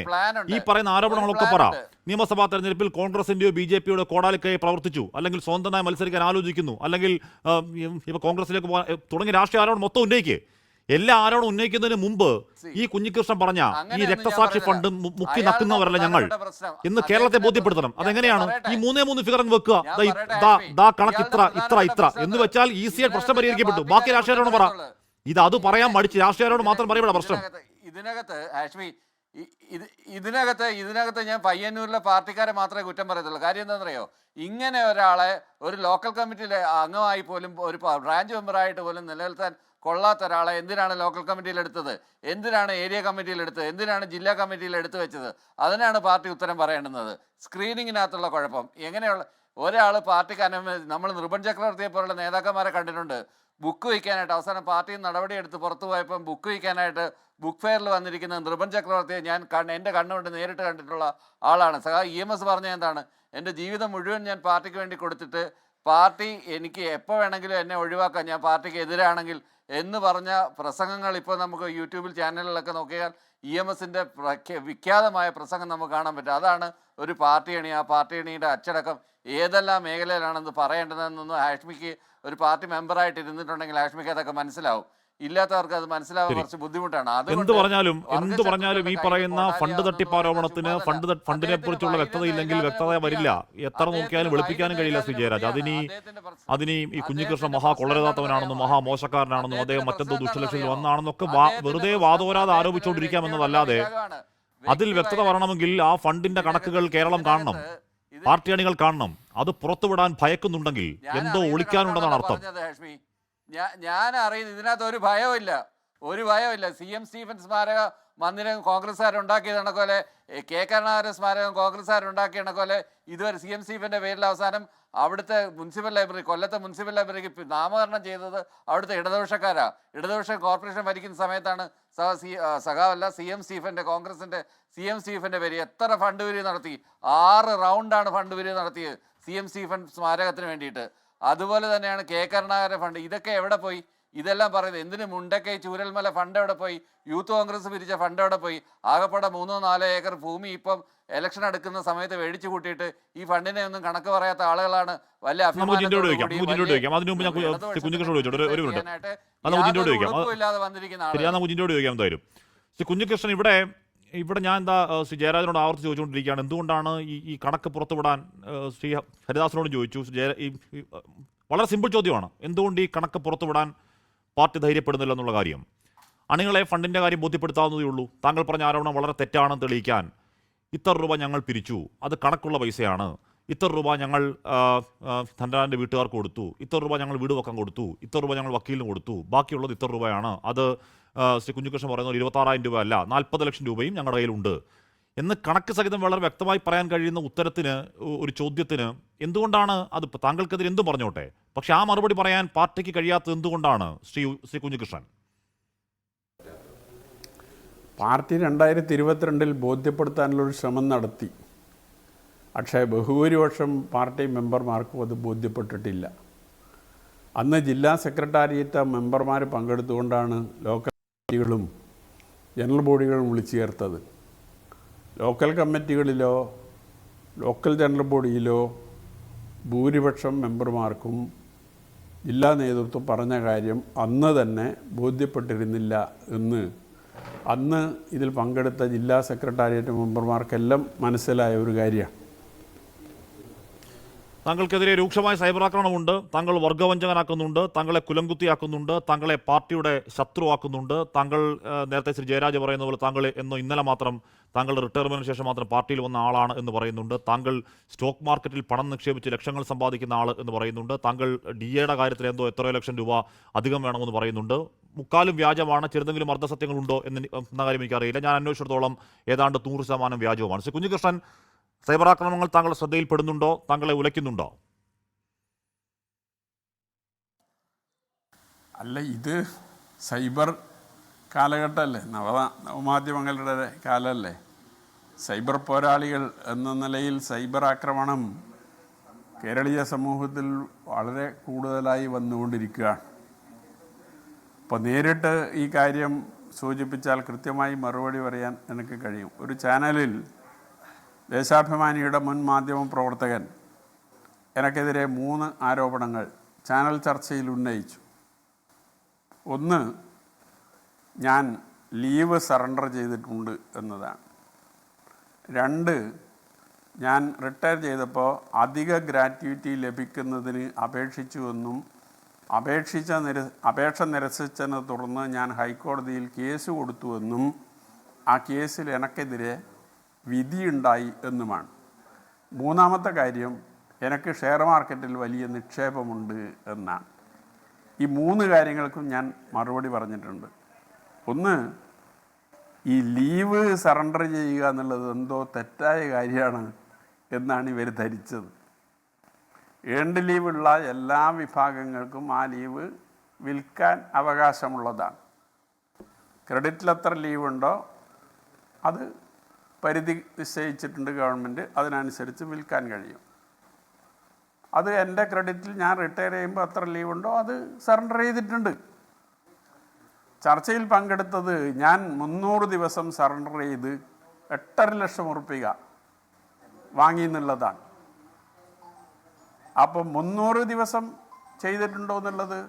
ഈ പറയുന്ന ആരോപണങ്ങളൊക്കെ പറ. നിയമസഭാ തെരഞ്ഞെടുപ്പിൽ കോൺഗ്രസിന്റെയോ BJP-യുടെ കോടാലിക്കായി പ്രവർത്തിച്ചു, അല്ലെങ്കിൽ സ്വന്തമായി മത്സരിക്കാൻ ആലോചിക്കുന്നു, അല്ലെങ്കിൽ ഇപ്പൊ കോൺഗ്രസിലേക്ക് തുടങ്ങിയ രാഷ്ട്രീയ ആരോപണം മൊത്തം ഉന്നയിക്ക്. എല്ലാ ആരോടും ഉന്നയിക്കുന്നതിന് മുമ്പ് ഈ കുഞ്ഞികൃഷ്ണൻ പറഞ്ഞ ഈ രക്തസാക്ഷി ഫണ്ട് മുക്കി നക്കുന്നവരല്ല ഞങ്ങൾ എന്ന് കേരളത്തെ ബോധ്യപ്പെടുത്തണം. അതെങ്ങനെയാണ്? ഈ 3 ഫിഗർ വെക്കുക, കണക്ക് ഇത്ര എന്ന് വെച്ചാൽ ഈസിയായി പ്രശ്നം പരിഹരിക്കപ്പെട്ടു. ബാക്കി രാഷ്ട്രീയരോട് പറ. അത് പറയാൻ മടിച്ച് രാഷ്ട്രീയരോട് മാത്രം പറയപ്പെടാ പ്രശ്നം. ഇതിനകത്ത് ആഷ്മി, ഇതിനകത്ത് ഞാൻ പയ്യന്നൂരിലെ പാർട്ടിക്കാരെ മാത്രമേ കുറ്റം പറയത്തുള്ളൂ. കാര്യം എന്താണെന്നറിയോ? ഇങ്ങനെ ഒരാളെ ഒരു ലോക്കൽ കമ്മിറ്റിയിലെ അംഗമായി പോലും ഒരു ബ്രാഞ്ച് മെമ്പറായിട്ട് പോലും നിലനിർത്താൻ കൊള്ളാത്ത ഒരാളെ എന്തിനാണ് ലോക്കൽ കമ്മിറ്റിയിൽ എടുത്തത്? എന്തിനാണ് ഏരിയ കമ്മിറ്റിയിൽ എടുത്തത്? എന്തിനാണ് ജില്ലാ കമ്മിറ്റിയിൽ എടുത്തു വെച്ചത്? അതിനാണ് പാർട്ടി ഉത്തരം പറയേണ്ടുന്നത്. സ്ക്രീനിങ്ങിനകത്തുള്ള കുഴപ്പം എങ്ങനെയുള്ള ഒരാൾ പാർട്ടിക്ക് നമ്മൾ നിർബൻ ചക്രവർത്തിയെ പോലുള്ള നേതാക്കന്മാരെ കണ്ടിട്ടുണ്ട്. ബുക്ക് വയ്ക്കാനായിട്ട് അവസാനം പാർട്ടിയിൽ നടപടിയെടുത്ത് പുറത്തു പോയപ്പം ബുക്ക് വയ്ക്കാനായിട്ട് ബുക്ക് ഫെയറിൽ വന്നിരിക്കുന്ന നിർബൻ ചക്രവർത്തിയെ ഞാൻ എൻ്റെ കണ്ണുകൊണ്ട് നേരിട്ട് കണ്ടിട്ടുള്ള ആളാണ്. EMS പറഞ്ഞ എന്താണ്? എൻ്റെ ജീവിതം മുഴുവൻ ഞാൻ പാർട്ടിക്ക് വേണ്ടി കൊടുത്തിട്ട് പാർട്ടി എനിക്ക് എപ്പോൾ വേണമെങ്കിലും എന്നെ ഒഴിവാക്കാം, ഞാൻ പാർട്ടിക്ക് എതിരാണെങ്കിൽ എന്ന് പറഞ്ഞ പ്രസംഗങ്ങൾ ഇപ്പോൾ നമുക്ക് യൂട്യൂബിൽ ചാനലിലൊക്കെ നോക്കിയാൽ EMSന്റെ വിഖ്യാതമായ പ്രസംഗം നമുക്ക് കാണാൻ പറ്റും. അതാണ് ഒരു പാർട്ടി അണി. ആ പാർട്ടി അണിയുടെ അച്ചടക്കം ഏതെല്ലാം മേഖലയിലാണെന്ന് പറയേണ്ടതെന്നൊന്നും ഹാഷ്മിക്ക് ഒരു പാർട്ടി മെമ്പറായിട്ട് ഇരുന്നിട്ടുണ്ടെങ്കിൽ ഹാഷ്മിക്ക് അതൊക്കെ മനസ്സിലാവും. ഇല്ലാത്തവർക്ക് അത് മനസ്സിലാവാൻ കുറച്ച് ബുദ്ധിമുട്ടാണ്. എന്ത് പറഞ്ഞാലും ഈ പറയുന്ന ഫണ്ട് തട്ടിപ്പാരോപണത്തിന് ഫണ്ടിനെ കുറിച്ചുള്ള വ്യക്തതയില്ലെങ്കിൽ വ്യക്തത വരില്ല. എത്ര നോക്കിയാലും വെളുപ്പിക്കാനും കഴിയില്ല ശ്രീ ജയരാജ്. അതിനി ഈ കുഞ്ഞികൃഷ്ണൻ മഹാ കൊള്ളരുതാത്തവനാണെന്നും മഹാ മോശക്കാരനാണെന്നും അദ്ദേഹം മറ്റെന്തോ ദുഷ്ടലക്ഷ്യത്തിൽ വന്നാണെന്നൊക്കെ വെറുതെ വാദോരാതെ ആരോപിച്ചുകൊണ്ടിരിക്കാമെന്നതല്ലാതെ അതിൽ വ്യക്തത വരണമെങ്കിൽ ആ ഫണ്ടിന്റെ കണക്കുകൾ കേരളം കാണണം, പാർട്ടി അണികൾ കാണണം. അത് പുറത്തുവിടാൻ ഭയക്കുന്നുണ്ടെങ്കിൽ എന്തോ ഒളിക്കാനുണ്ടെന്നാണ് അർത്ഥം. ഞാൻ അറിയുന്നത് ഇതിനകത്ത് ഒരു ഭയമില്ല. CM സ്റ്റീഫൻ സ്മാരക മന്ദിരം കോൺഗ്രസ്സുകാരുണ്ടാക്കിയതാണക്കോലെ, കെ കരുണാകരൻ സ്മാരകം കോൺഗ്രസ്സുകാരുണ്ടാക്കിയതാണക്കോലെ, ഇതുവരെ CM സ്റ്റീഫന്റെ പേരിൽ അവസാനം അവിടുത്തെ മുനിസിപ്പൽ ലൈബ്രറി, കൊല്ലത്തെ മുനിസിപ്പൽ ലൈബ്രറിക്ക് നാമകരണം ചെയ്തത് അവിടുത്തെ ഇടതുപക്ഷ കോർപ്പറേഷൻ ഭരിക്കുന്ന സമയത്താണ് CM സ്റ്റീഫന്റെ, കോൺഗ്രസിന്റെ CM സ്റ്റീഫന്റെ പേര്. എത്ര ഫണ്ട് പിരിവ് നടത്തി? 6 റൗണ്ടാണ് ഫണ്ട് പിരിവ് നടത്തിയത് CM സ്റ്റീഫൻ സ്മാരകത്തിന് വേണ്ടിയിട്ട്. അതുപോലെ തന്നെയാണ് കെ കരുണാകരൻ ഫണ്ട്. ഇതൊക്കെ എവിടെ പോയി? ഇതെല്ലാം പറയുന്നത് എന്തിന്? മുണ്ടക്കൈ ചൂരൽമല ഫണ്ട് എവിടെ പോയി? യൂത്ത് കോൺഗ്രസ് പിരിച്ച ഫണ്ട് എവിടെ പോയി? ആകെപ്പാടെ 3-4 ഏക്കർ ഭൂമി ഇപ്പം ഇലക്ഷൻ എടുക്കുന്ന സമയത്ത് മേടിച്ചു കൂട്ടിയിട്ട് ഈ ഫണ്ടിനെ ഒന്നും കണക്ക് പറയാത്ത ആളുകളാണ് വലിയ അഭിമാനത്തോടെ വന്നിരിക്കുന്ന കുഞ്ഞികൃഷ്ണൻ. ഇവിടെ ഞാൻ ശ്രീ ജയരാജനോട് ആവർത്തി ചോദിച്ചുകൊണ്ടിരിക്കുകയാണ്, എന്തുകൊണ്ടാണ് ഈ കണക്ക് പുറത്തുവിടാൻ? ശ്രീ ഹരിദാസിനോട് ചോദിച്ചു. വളരെ സിമ്പിൾ ചോദ്യമാണ്, എന്തുകൊണ്ട് ഈ കണക്ക് പുറത്തുവിടാൻ പാർട്ടി ധൈര്യപ്പെടുന്നില്ല എന്നുള്ള കാര്യം. അണികളെ ഫണ്ടിൻ്റെ കാര്യം ബോധ്യപ്പെടുത്താവുന്നതേ ഉള്ളൂ. താങ്കൾ പറഞ്ഞ ആരോപണം വളരെ തെറ്റാണെന്ന് തെളിയിക്കാൻ ഇത്ര രൂപ ഞങ്ങൾ പിരിച്ചു, അത് കണക്കുള്ള പൈസയാണ്, ഇത്ര രൂപ ഞങ്ങൾ ധനരാജൻ്റെ വീട്ടുകാർക്ക് കൊടുത്തു, ഇത്ര രൂപ ഞങ്ങൾ വീട് വെക്കാൻ കൊടുത്തു, ഇത്ര രൂപ ഞങ്ങൾ വക്കീലിന് കൊടുത്തു, ബാക്കിയുള്ളത് ഇത്ര രൂപയാണ്, അത് ശ്രീ കുഞ്ഞികൃഷ്ണൻ പറയുന്നത് 26,000 രൂപ അല്ല 40 ലക്ഷം രൂപയും ഞങ്ങളുടെ കയ്യിലുണ്ട് എന്ന് കണക്ക് സഹിതം വളരെ വ്യക്തമായി പറയാൻ കഴിയുന്ന ഉത്തരത്തിന്, ഒരു ചോദ്യത്തിന് എന്തുകൊണ്ടാണ് അത്? താങ്കൾക്കെതിരെ എന്തും പറഞ്ഞോട്ടെ, പക്ഷെ ആ മറുപടി പറയാൻ പാർട്ടിക്ക് കഴിയാത്തത് എന്തുകൊണ്ടാണ് ശ്രീ കുഞ്ഞികൃഷ്ണൻ? പാർട്ടി 2022 ബോധ്യപ്പെടുത്താനുള്ളൊരു ശ്രമം നടത്തി. പക്ഷേ ബഹുഭൂരിപക്ഷം പാർട്ടി മെമ്പർമാർക്കും അത് ബോധ്യപ്പെട്ടിട്ടില്ല. അന്ന് ജില്ലാ സെക്രട്ടേറിയറ്റ് മെമ്പർമാർ പങ്കെടുത്തുകൊണ്ടാണ് ലോക്കൽ കമ്മിറ്റികളും ജനറൽ ബോഡികളും വിളിച്ചു ചേർത്തത്. ലോക്കൽ കമ്മിറ്റികളിലോ ലോക്കൽ ജനറൽ ബോഡിയിലോ ഭൂരിപക്ഷം മെമ്പർമാർക്കും ജില്ലാ നേതൃത്വം പറഞ്ഞ കാര്യം അന്ന് തന്നെ ബോധ്യപ്പെട്ടിരുന്നില്ല എന്ന് അന്ന് ഇതിൽ പങ്കെടുത്ത ജില്ലാ സെക്രട്ടേറിയറ്റ് മെമ്പർമാർക്കെല്ലാം മനസ്സിലായ ഒരു കാര്യമാണ്. താങ്കൾക്കെതിരെ രൂക്ഷമായ സൈബർ ആക്രമണമുണ്ട്, താങ്കൾ വർഗവഞ്ചകനാക്കുന്നുണ്ട്, താങ്കളെ കുലംകുത്തിയാക്കുന്നുണ്ട്, താങ്കളെ പാർട്ടിയുടെ ശത്രുവാക്കുന്നുണ്ട്. താങ്കൾ നേരത്തെ ശ്രീ ജയരാജ് പറയുന്ന പോലെ താങ്കൾ ഇന്നലെ മാത്രം താങ്കളുടെ റിട്ടയർമെന്റിന് ശേഷം മാത്രം പാർട്ടിയിൽ വന്ന ആളാണ് എന്ന് പറയുന്നുണ്ട്. താങ്കൾ സ്റ്റോക്ക് മാർക്കറ്റിൽ പണം നിക്ഷേപിച്ച് ലക്ഷങ്ങൾ സമ്പാദിക്കുന്ന ആൾ എന്ന് പറയുന്നുണ്ട്. താങ്കൾ DAയുടെ കാര്യത്തിൽ എത്രയോ ലക്ഷം രൂപ അധികം വേണമെന്ന് പറയുന്നുണ്ട്. മുക്കാലും വ്യാജമാണ്, ചെറുതെങ്കിലും അർദ്ധസത്യങ്ങളുണ്ടോ എന്ന കാര്യം എനിക്കറിയില്ല. ഞാൻ അന്വേഷിച്ചിടത്തോളം ഏതാണ്ട് 100% വ്യാജവുമാണ്. ശ്രീ കുഞ്ഞികൃഷ്ണൻ, സൈബർ ആക്രമണങ്ങൾ താങ്കളുടെ ശ്രദ്ധയിൽപ്പെടുന്നുണ്ടോ? താങ്കളെ ഉലയ്ക്കുന്നുണ്ടോ? അല്ല, ഇത് സൈബർ കാലഘട്ടമല്ലേ, നവമാധ്യമങ്ങളുടെ കാലമല്ലേ. സൈബർ പോരാളികൾ എന്ന നിലയിൽ സൈബർ ആക്രമണം കേരളീയ സമൂഹത്തിൽ വളരെ കൂടുതലായി വന്നുകൊണ്ടിരിക്കുകയാണ്. അപ്പോൾ നേരിട്ട് ഈ കാര്യം സൂചിപ്പിച്ചാൽ കൃത്യമായി മറുപടി പറയാൻ എനിക്ക് കഴിയും. ഒരു ചാനലിൽ ദേശാഭിമാനിയുടെ മുൻ മാധ്യമ പ്രവർത്തകൻ എനിക്കെതിരെ 3 ആരോപണങ്ങൾ ചാനൽ ചർച്ചയിൽ ഉന്നയിച്ചു. ഒന്ന്, ഞാൻ ലീവ് സറണ്ടർ ചെയ്തിട്ടുണ്ട് എന്നതാണ്. 2, ഞാൻ റിട്ടയർ ചെയ്തപ്പോൾ അധിക ഗ്രാറ്റുവിറ്റി ലഭിക്കുന്നതിന് അപേക്ഷിച്ചുവെന്നും അപേക്ഷ നിരസിച്ചതിനെ തുടർന്ന് ഞാൻ ഹൈക്കോടതിയിൽ കേസ് കൊടുത്തുവെന്നും ആ കേസിൽ എനിക്കെതിരെ വിധിയുണ്ടായി എന്നുമാണ്. 3ാമത്തെ കാര്യം, എനിക്ക് ഷെയർ മാർക്കറ്റിൽ വലിയ നിക്ഷേപമുണ്ട് എന്നാണ്. ഈ 3 കാര്യങ്ങൾക്കും ഞാൻ മറുപടി പറഞ്ഞിട്ടുണ്ട്. ഒന്ന്, ഈ ലീവ് സറണ്ടർ ചെയ്യുക എന്നുള്ളത് എന്തോ തെറ്റായ കാര്യമാണ് എന്നാണ് ഇവർ ധരിച്ചത്. ഏൺഡ് ലീവുള്ള എല്ലാ വിഭാഗങ്ങൾക്കും ആ ലീവ് വിൽക്കാൻ അവകാശമുള്ളതാണ്. ക്രെഡിറ്റിൽ എത്ര ലീവുണ്ടോ അത് പരിധി നിശ്ചയിച്ചിട്ടുണ്ട് ഗവൺമെൻറ്, അതിനനുസരിച്ച് വിൽക്കാൻ കഴിയും. അത് എൻ്റെ ക്രെഡിറ്റിൽ ഞാൻ റിട്ടയർ ചെയ്യുമ്പോൾ എത്ര ലീവുണ്ടോ അത് സറണ്ടർ ചെയ്തിട്ടുണ്ട്. ചർച്ചയിൽ പങ്കെടുത്തത് ഞാൻ 300 ദിവസം സറണ്ടർ ചെയ്ത് 8.5 ലക്ഷം ഉറുപ്പിക വാങ്ങി എന്നുള്ളതാണ്. അപ്പം 300 ദിവസം ചെയ്തിട്ടുണ്ടോ എന്നുള്ളത്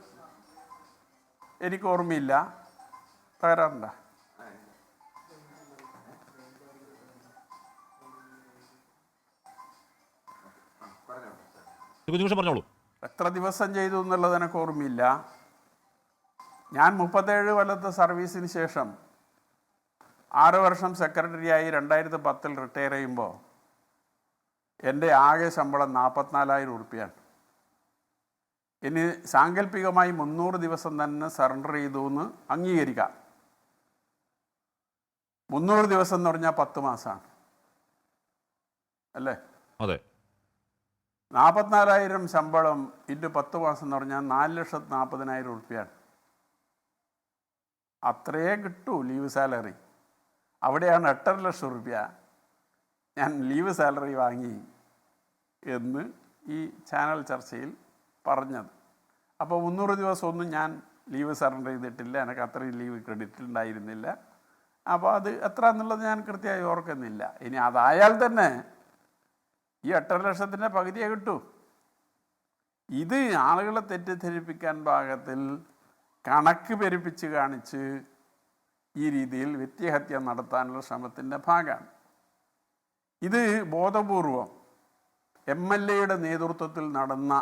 എനിക്ക് ഓർമ്മയില്ല. തകരാറുണ്ടോ? കുഞ്ഞുകൃഷ്ണൻ പറഞ്ഞോളൂ. എത്ര ദിവസം ചെയ്തു എന്നുള്ളത് എനിക്ക് ഓർമ്മയില്ല. ഞാൻ 37 കൊല്ലത്തെ സർവീസിന് ശേഷം 6 വർഷം സെക്രട്ടറിയായി 2010 റിട്ടയർ ചെയ്യുമ്പോൾ എൻ്റെ ആകെ ശമ്പളം 44,000 ഉറുപ്പിയാണ്. ഇനി സാങ്കല്പികമായി 300 ദിവസം തന്നെ സറണ്ടർ ചെയ്തു എന്ന് അംഗീകരിക്കാം. 300 ദിവസം എന്ന് പറഞ്ഞാൽ 10 മാസമാണ് അല്ലേ? അതെ. 44,000 ശമ്പളം ഇൻറ്റു 10 മാസം എന്ന് പറഞ്ഞാൽ 4,40,000 ഉറുപ്പിയാണ്. അത്രയേ കിട്ടൂ ലീവ് സാലറി. അവിടെയാണ് 8.5 ലക്ഷം ഉറുപ്പ്യ ഞാൻ ലീവ് സാലറി വാങ്ങി എന്ന് ഈ ചാനൽ ചർച്ചയിൽ പറഞ്ഞത്. അപ്പോൾ 300 ദിവസമൊന്നും ഞാൻ ലീവ് സറണ്ടർ ചെയ്തിട്ടില്ല. എനിക്ക് അത്രയും ലീവ് ക്രെഡിറ്റ് ഉണ്ടായിരുന്നില്ല. അപ്പോൾ അത് എത്ര എന്നുള്ളത് ഞാൻ കൃത്യമായി ഓർക്കുന്നില്ല. ഇനി അതായാൽ തന്നെ ഈ 8.5 ലക്ഷത്തിൻ്റെ പകുതിയെ കിട്ടൂ. ഇത് ആളുകളെ തെറ്റിദ്ധരിപ്പിക്കാൻ പാകത്തിൽ കണക്ക് പെരുപ്പിച്ച് കാണിച്ച് ഈ രീതിയിൽ വ്യക്തിഹത്യ നടത്താനുള്ള ശ്രമത്തിൻ്റെ ഭാഗമാണ് ഇത്. ബോധപൂർവം MLA നേതൃത്വത്തിൽ നടന്ന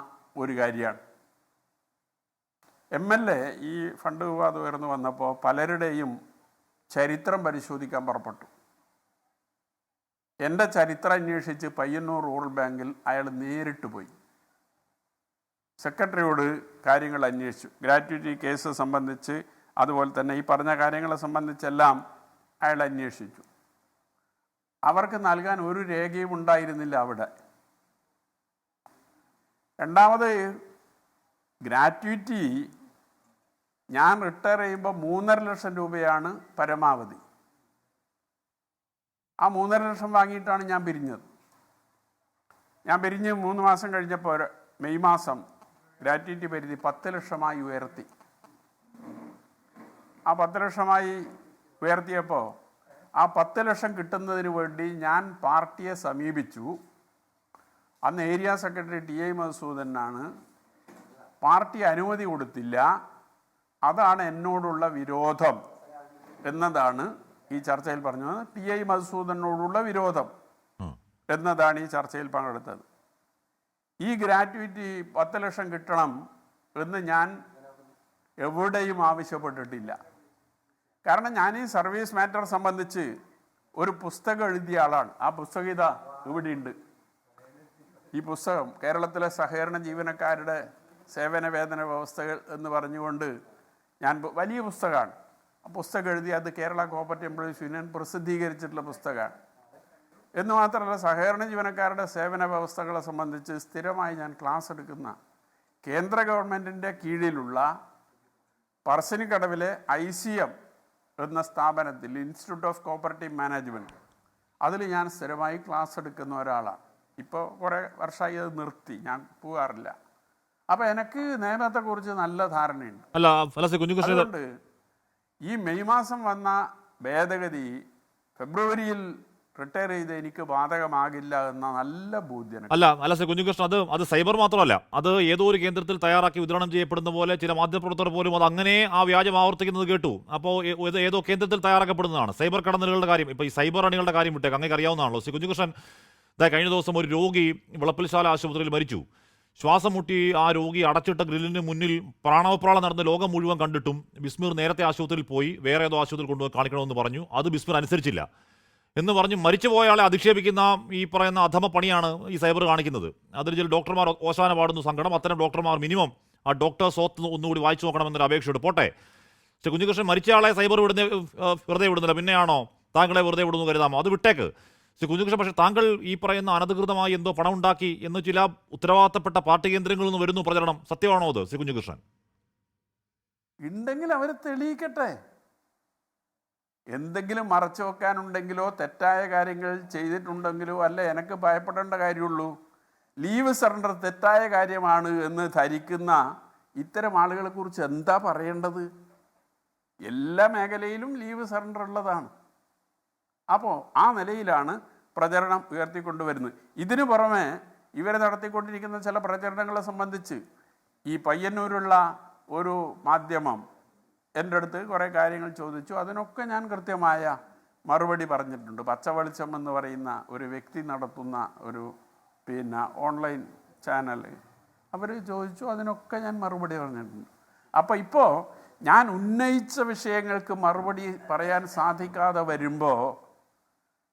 ഒരു കാര്യമാണ്. MLA ഈ ഫണ്ട് വിവാദം ഉയർന്നു വന്നപ്പോൾ പലരുടെയും ചരിത്രം പരിശോധിക്കാൻ പുറപ്പെട്ടു. എൻ്റെ ചരിത്രം അന്വേഷിച്ച് പയ്യന്നൂർ റൂറൽ ബാങ്കിൽ അയാൾ നേരിട്ട് പോയി സെക്രട്ടറിയോട് കാര്യങ്ങൾ അന്വേഷിച്ചു. ഗ്രാറ്റുവിറ്റി കേസ് സംബന്ധിച്ച് അതുപോലെ തന്നെ ഈ പറഞ്ഞ കാര്യങ്ങളെ സംബന്ധിച്ചെല്ലാം അയാൾ അന്വേഷിച്ചു. അവർക്ക് നൽകാൻ ഒരു രേഖയും ഉണ്ടായിരുന്നില്ല അവിടെ. രണ്ടാമത് ഗ്രാറ്റുവിറ്റി ഞാൻ റിട്ടയർ ചെയ്യുമ്പോൾ 3.5 ലക്ഷം രൂപയാണ് പരമാവധി. ആ 3.5 ലക്ഷം വാങ്ങിയിട്ടാണ് ഞാൻ പിരിഞ്ഞത്. ഞാൻ പിരിഞ്ഞ് 3 മാസം കഴിഞ്ഞപ്പോൾ മെയ് മാസം ഗ്രാറ്റുവിറ്റി പരിധി 10 ലക്ഷമായി ഉയർത്തി. ആ 10 ലക്ഷമായി ഉയർത്തിയപ്പോൾ ആ 10 ലക്ഷം കിട്ടുന്നതിന് വേണ്ടി ഞാൻ പാർട്ടിയെ സമീപിച്ചു. അന്ന് ഏരിയ സെക്രട്ടറി TI മധുസൂദനാണ്. പാർട്ടി അനുമതി കൊടുത്തില്ല. അതാണ് എന്നോടുള്ള വിരോധം എന്നതാണ് ഈ ചർച്ചയിൽ പറഞ്ഞത്. TI മധുസൂദനോടുള്ള വിരോധം എന്നതാണ് ഈ ചർച്ചയിൽ പങ്കെടുത്തത്. ഈ ഗ്രാറ്റുവിറ്റി 10 ലക്ഷം കിട്ടണം എന്ന് ഞാൻ എവിടെയും ആവശ്യപ്പെട്ടിട്ടില്ല. കാരണം ഞാൻ ഈ സർവീസ് മാറ്റർ സംബന്ധിച്ച് ഒരു പുസ്തകം എഴുതിയ ആളാണ്. ആ പുസ്തകം ഇതാ ഇവിടെയുണ്ട്. ഈ പുസ്തകം കേരളത്തിലെ സഹകരണ ജീവനക്കാരുടെ സേവന വേതന വ്യവസ്ഥകൾ എന്ന് പറഞ്ഞുകൊണ്ട് ഞാൻ വലിയ പുസ്തകമാണ്. ആ പുസ്തകം എഴുതി അത് കേരള കോപ്പറേറ്റീവ് എംപ്ലോയീസ് യൂണിയൻ പ്രസിദ്ധീകരിച്ചിട്ടുള്ള പുസ്തകമാണ്. എന്ന് മാത്രമല്ല സഹകരണ ജീവനക്കാരുടെ സേവന വ്യവസ്ഥകളെ സംബന്ധിച്ച് സ്ഥിരമായി ഞാൻ ക്ലാസ് എടുക്കുന്ന കേന്ദ്ര ഗവൺമെൻറ്റിൻ്റെ കീഴിലുള്ള പറശ്ശിനിക്കടവിലെ ICM എന്ന സ്ഥാപനത്തിൽ ഇൻസ്റ്റിറ്റ്യൂട്ട് ഓഫ് കോപ്പറേറ്റീവ് മാനേജ്മെൻറ്റ് അതിൽ ഞാൻ സ്ഥിരമായി ക്ലാസ് എടുക്കുന്ന ഒരാളാണ്. ഇപ്പോൾ കുറേ വർഷമായി അത് നിർത്തി, ഞാൻ പോകാറില്ല. അപ്പോൾ എനിക്ക് നിയമത്തെക്കുറിച്ച് നല്ല ധാരണയുണ്ട്. അതുകൊണ്ട് ഈ മെയ് മാസം വന്ന ഭേദഗതി ഫെബ്രുവരിയിൽ റിട്ടയർ ചെയ്ത് എനിക്ക് ബാധകമാകില്ല എന്ന നല്ല ബോധ്യം. അല്ല സർ കുഞ്ഞുകൃഷ്ണൻ, അത് സൈബർ മാത്രമല്ല, അത് ഏതോ ഒരു കേന്ദ്രത്തിൽ തയ്യാറാക്കി വിതരണം ചെയ്യപ്പെടുന്ന പോലെ ചില മാധ്യമപ്രവർത്തകർ പോലും അത് അങ്ങനെ ആ വ്യാജം ആവർത്തിക്കുന്നത് കേട്ടു. അപ്പോൾ ഏതോ കേന്ദ്രത്തിൽ തയ്യാറാക്കപ്പെടുന്നതാണ്. സൈബർ കടന്നലുകളുടെ കാര്യം, ഇപ്പോൾ ഈ സൈബർ അണികളുടെ കാര്യം വിട്ടേക്ക്, അങ്ങനെ അറിയാവുന്നതാണല്ലോ. ശ്രീ കുഞ്ഞുകൃഷ്ണൻ, കഴിഞ്ഞ ദിവസം ഒരു രോഗി വിളപ്പിൽശാല ആശുപത്രിയിൽ മരിച്ചു. ശ്വാസം മുട്ടി ആ രോഗി അടച്ചിട്ട ഗ്രില്ലിന് മുന്നിൽ പ്രാണവപ്രാളം നടന്ന ലോകം മുഴുവൻ കണ്ടിട്ടും ബിസ്മീർ നേരത്തെ ആശുപത്രിയിൽ പോയി വേറെ ഏതോ ആശുപത്രിയിൽ കൊണ്ടുപോയി കാണിക്കണമെന്ന് പറഞ്ഞു. അത് ബിസ്മീർ അനുസരിച്ചില്ല എന്ന് പറഞ്ഞ് മരിച്ചുപോയ ആളെ അധിക്ഷേപിക്കുന്ന ഈ പറയുന്ന അധമ പണിയാണ് ഈ സൈബർ കാണിക്കുന്നത്. അതിൽ ചില ഡോക്ടർമാർ ഓശാന പാടുന്നു സങ്കടം. അത്തരം ഡോക്ടർമാർ മിനിമം ആ ഡോക്ടേഴ്സ് ഓത്ത് ഒന്നുകൂടി വായിച്ചു നോക്കണമെന്നൊരു അപേക്ഷയോട് പോട്ടെ. പക്ഷേ കുഞ്ഞുകൃഷ്ണൻ, മരിച്ച ആളെ സൈബർ വെറുതെ വിടുന്നില്ല, പിന്നെയാണോ താങ്കളെ വെറുതെ വിടുന്നു കരുതാമോ? അത് വിട്ടേക്ക് ശ്രീ കുഞ്ഞുകൃഷ്ണൻ. പക്ഷേ താങ്കൾ ഈ പറയുന്ന അനധികൃതമായി എന്തോ പണം ഉണ്ടാക്കി എന്ന് ചില ഉത്തരവാദിത്തപ്പെട്ട പാർട്ടി കേന്ദ്രങ്ങളിൽ നിന്ന് വരുന്നു പ്രചരണം. സത്യമാണോ അത് ശ്രീ കുഞ്ഞുകൃഷ്ണൻ? ഉണ്ടെങ്കിൽ അവർ തെളിയിക്കട്ടെ. എന്തെങ്കിലും മറച്ചു വെക്കാനുണ്ടെങ്കിലോ തെറ്റായ കാര്യങ്ങൾ ചെയ്തിട്ടുണ്ടെങ്കിലോ അല്ല എനിക്ക് ഭയപ്പെടേണ്ട കാര്യമുള്ളൂ. ലീവ് സറണ്ടർ തെറ്റായ കാര്യമാണ് എന്ന് ധരിക്കുന്ന ഇത്തരം ആളുകളെ കുറിച്ച് എന്താ പറയേണ്ടത്? എല്ലാ മേഖലയിലും ലീവ് സറണ്ടർ ഉള്ളതാണ്. അപ്പോൾ ആ നിലയിലാണ് പ്രചരണം ഉയർത്തിക്കൊണ്ടുവരുന്നത്. ഇതിനു പുറമെ ഇവർ നടത്തിക്കൊണ്ടിരിക്കുന്ന ചില പ്രചരണങ്ങളെ സംബന്ധിച്ച് ഈ പയ്യന്നൂരുള്ള ഒരു മാധ്യമം എൻ്റെ അടുത്ത് കുറേ കാര്യങ്ങൾ ചോദിച്ചു. അതിനൊക്കെ ഞാൻ കൃത്യമായ മറുപടി പറഞ്ഞിട്ടുണ്ട്. പച്ചവെളിച്ചം എന്ന് പറയുന്ന ഒരു വ്യക്തി നടത്തുന്ന ഒരു ഓൺലൈൻ ചാനൽ അവർ ചോദിച്ചു, അതിനൊക്കെ ഞാൻ മറുപടി പറഞ്ഞിട്ടുണ്ട്. അപ്പോൾ ഇപ്പോൾ ഞാൻ ഉന്നയിച്ച വിഷയങ്ങൾക്ക് മറുപടി പറയാൻ സാധിക്കാതെ വരുമ്പോൾ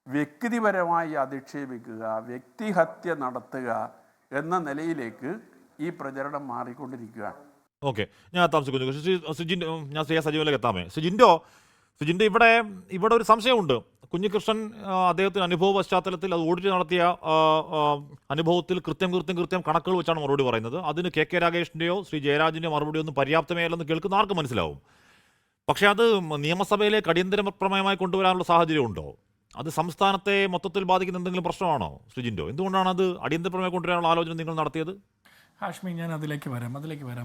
വ്യക്തിപരമായി അധിക്ഷേപിക്കുക, വ്യക്തിഹത്യ നടത്തുക എന്ന നിലയിലേക്ക് ഈ പ്രചരണം മാറിക്കൊണ്ടിരിക്കുകയാണ്. ഓക്കെ, ഞാൻ താമസിക്കുന്നു. സുജിൻ, ഞാൻ ശ്രീ സജീവനിലേക്ക് എത്താമേ. സുജിൻ്റെ ഇവിടെ ഒരു സംശയമുണ്ട്. കുഞ്ഞികൃഷ്ണൻ അദ്ദേഹത്തിന് അനുഭവ പശ്ചാത്തലത്തിൽ അത് ഓഡിറ്റ് നടത്തിയ അനുഭവത്തിൽ കൃത്യം കണക്കുകൾ വെച്ചാണ് മറുപടി പറയുന്നത്. അതിന് കെ രാഗേഷിൻ്റെയോ ശ്രീ ജയരാജിൻ്റെയോ മറുപടി ഒന്നും പര്യാപ്തമേ അല്ലെന്ന് കേൾക്കുന്ന ആർക്കും മനസ്സിലാവും. പക്ഷേ അത് നിയമസഭയിലേക്ക് അടിയന്തര പ്രമേയമായി കൊണ്ടുവരാനുള്ള സാഹചര്യം ഉണ്ടോ? അത് സംസ്ഥാനത്തെ മൊത്തത്തിൽ ബാധിക്കുന്ന എന്തെങ്കിലും പ്രശ്നമാണോ ശ്രീജിൻഡോ? എന്തുകൊണ്ടാണ് അത് അടിയന്തര പ്രമേയം കൊണ്ടുവരാനുള്ള ആലോചന നിങ്ങൾ നടത്തിയത്? ഹാഷ്മി, ഞാൻ അതിലേക്ക് വരാം.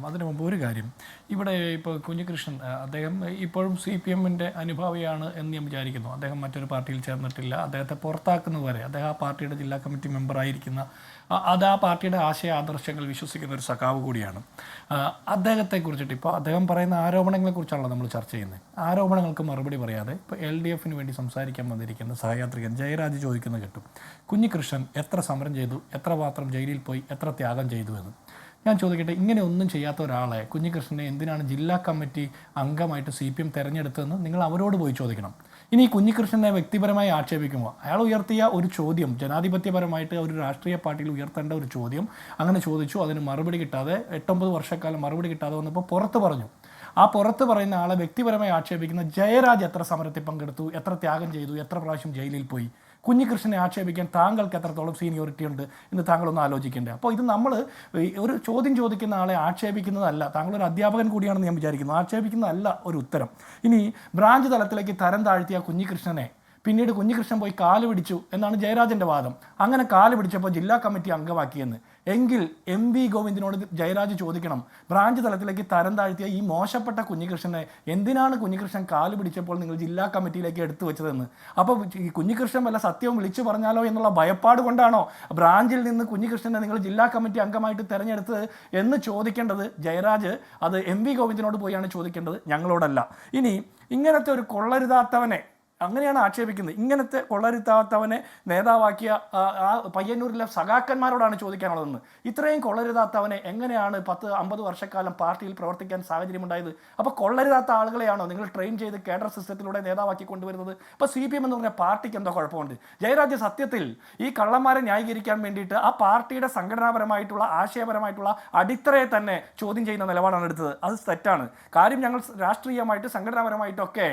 അതിനു മുമ്പ് ഒരു കാര്യം, ഇവിടെ ഇപ്പോൾ കുഞ്ഞികൃഷ്ണൻ അദ്ദേഹം ഇപ്പോഴും CPM-ൻ്റെ അനുഭാവിയാണ് എന്ന് ഞാൻ വിചാരിക്കുന്നു. അദ്ദേഹം മറ്റൊരു പാർട്ടിയിൽ ചേർന്നിട്ടില്ല. അദ്ദേഹത്തെ പുറത്താക്കുന്നതുവരെ അദ്ദേഹം ആ പാർട്ടിയുടെ ജില്ലാ കമ്മിറ്റി മെമ്പറായിരിക്കുന്ന, അത് ആ പാർട്ടിയുടെ ആശയ ആദർശങ്ങൾ വിശ്വസിക്കുന്ന ഒരു സഖാവ് കൂടിയാണ്. അദ്ദേഹത്തെക്കുറിച്ചിട്ട് ഇപ്പോൾ അദ്ദേഹം പറയുന്ന ആരോപണങ്ങളെക്കുറിച്ചാണല്ലോ നമ്മൾ ചർച്ച ചെയ്യുന്നത്. ആരോപണങ്ങൾക്ക് മറുപടി പറയാതെ ഇപ്പോൾ LDF-ന് വേണ്ടി സംസാരിക്കാൻ വന്നിരിക്കുന്ന സഹയാത്രികൻ ജയരാജ് ചോദിക്കുന്നത് കേട്ടു, കുഞ്ഞികൃഷ്ണൻ എത്ര സമരം ചെയ്തു, എത്ര മാത്രം ജയിലിൽ പോയി, എത്ര ത്യാഗം ചെയ്തു എന്ന്. ഞാൻ ചോദിക്കട്ടെ, ഇങ്ങനെ ഒന്നും ചെയ്യാത്ത ഒരാളെ കുഞ്ഞികൃഷ്ണനെ എന്തിനാണ് ജില്ലാ കമ്മിറ്റി അംഗമായിട്ട് CPM തിരഞ്ഞെടുത്തതെന്ന് നിങ്ങൾ അവരോട് പോയി ചോദിക്കണം. ഇനി കുഞ്ഞികൃഷ്ണനെ വ്യക്തിപരമായി ആക്ഷേപിക്കുമ്പോൾ അയാൾ ഉയർത്തിയ ഒരു ചോദ്യം, ജനാധിപത്യപരമായിട്ട് ഒരു രാഷ്ട്രീയ പാർട്ടിയിൽ ഉയർത്തേണ്ട ഒരു ചോദ്യം, അങ്ങനെ ചോദിച്ചു, അതിന് മറുപടി കിട്ടാതെ 8-9 വർഷക്കാലം മറുപടി കിട്ടാതെ വന്നപ്പോൾ പുറത്ത് പറഞ്ഞു. ആ പുറത്ത് പറയുന്ന ആളെ വ്യക്തിപരമായി ആക്ഷേപിക്കുന്ന ജയരാജ് എത്ര സമരത്തിൽ പങ്കെടുത്തു, എത്ര ത്യാഗം ചെയ്തു, എത്ര പ്രാവശ്യം ജയിലിൽ പോയി, കുഞ്ഞികൃഷ്ണനെ ആക്ഷേപിക്കാൻ താങ്കൾക്ക് എത്രത്തോളം സീനിയോറിറ്റി ഉണ്ട് എന്ന് താങ്കളൊന്ന് ആലോചിക്കേണ്ടത്. അപ്പോൾ ഇത് നമ്മൾ ഒരു ചോദ്യം ചോദിക്കുന്ന ആളെ ആക്ഷേപിക്കുന്നതല്ല, താങ്കളൊരു അധ്യാപകൻ കൂടിയാണെന്ന് ഞാൻ വിചാരിക്കുന്നു, ആക്ഷേപിക്കുന്നതല്ല ഒരു ഉത്തരം. ഇനി ബ്രാഞ്ച് തലത്തിലേക്ക് തരം താഴ്ത്തിയ കുഞ്ഞികൃഷ്ണനെ പിന്നീട് കുഞ്ഞികൃഷ്ണൻ പോയി കാല് പിടിച്ചു എന്നാണ് ജയരാജൻ്റെ വാദം. അങ്ങനെ കാല് പിടിച്ചപ്പോൾ ജില്ലാ കമ്മിറ്റി അംഗമാക്കിയെന്ന്. എങ്കിൽ MV ഗോവിന്ദനോട് ജയരാജ് ചോദിക്കണം, ബ്രാഞ്ച് തലത്തിലേക്ക് തരം താഴ്ത്തിയ ഈ മോശപ്പെട്ട കുഞ്ഞികൃഷ്ണനെ എന്തിനാണ് കുഞ്ഞികൃഷ്ണൻ കാല് പിടിച്ചപ്പോൾ നിങ്ങൾ ജില്ലാ കമ്മിറ്റിയിലേക്ക് എടുത്തു വെച്ചതെന്ന്. അപ്പോൾ ഈ കുഞ്ഞികൃഷ്ണൻ വല്ല സത്യവും വിളിച്ചു പറഞ്ഞാലോ എന്നുള്ള ഭയപ്പാട് കൊണ്ടാണോ ബ്രാഞ്ചിൽ നിന്ന് കുഞ്ഞികൃഷ്ണനെ നിങ്ങൾ ജില്ലാ കമ്മിറ്റി അംഗമായിട്ട് തിരഞ്ഞെടുത്തത് എന്ന് ചോദിക്കേണ്ടത് ജയരാജ് അത് MV ഗോവിന്ദനോട് പോയാണ് ചോദിക്കേണ്ടത്, ഞങ്ങളോടല്ല. ഇനി ഇങ്ങനത്തെ ഒരു കൊള്ളരുതാത്തവനെ അങ്ങനെയാണ് ആക്ഷേപിക്കുന്നത്. ഇങ്ങനത്തെ കൊള്ളരുതാത്തവനെ നേതാവാക്കിയ ആ പയ്യന്നൂരിലെ സഖാക്കന്മാരോടാണ് ചോദിക്കാനുള്ളതെന്ന്. ഇത്രയും കൊള്ളരുതാത്തവനെ എങ്ങനെയാണ് 10-50 വർഷക്കാലം പാർട്ടിയിൽ പ്രവർത്തിക്കാൻ സാഹചര്യമുണ്ടായത്? അപ്പോൾ കൊള്ളരുതാത്ത ആളുകളെയാണോ നിങ്ങൾ ട്രെയിൻ ചെയ്ത് കേഡർ സിസ്റ്റത്തിലൂടെ നേതാവാക്കി കൊണ്ടുവരുന്നത്? ഇപ്പോൾ CPM എന്ന് പറഞ്ഞ പാർട്ടിക്ക് എന്തോ കുഴപ്പമുണ്ട്? ജയരാജ് സത്യത്തിൽ ഈ കള്ളന്മാരെ ന്യായീകരിക്കാൻ വേണ്ടിയിട്ട് ആ പാർട്ടിയുടെ സംഘടനാപരമായിട്ടുള്ള ആശയപരമായിട്ടുള്ള അടിത്തറയെ തന്നെ ചോദ്യം ചെയ്യുന്ന നിലപാടാണ് എടുത്തത്. അത് തെറ്റാണ്. കാര്യം ഞങ്ങൾ രാഷ്ട്രീയമായിട്ട് സംഘടനാപരമായിട്ടൊക്കെ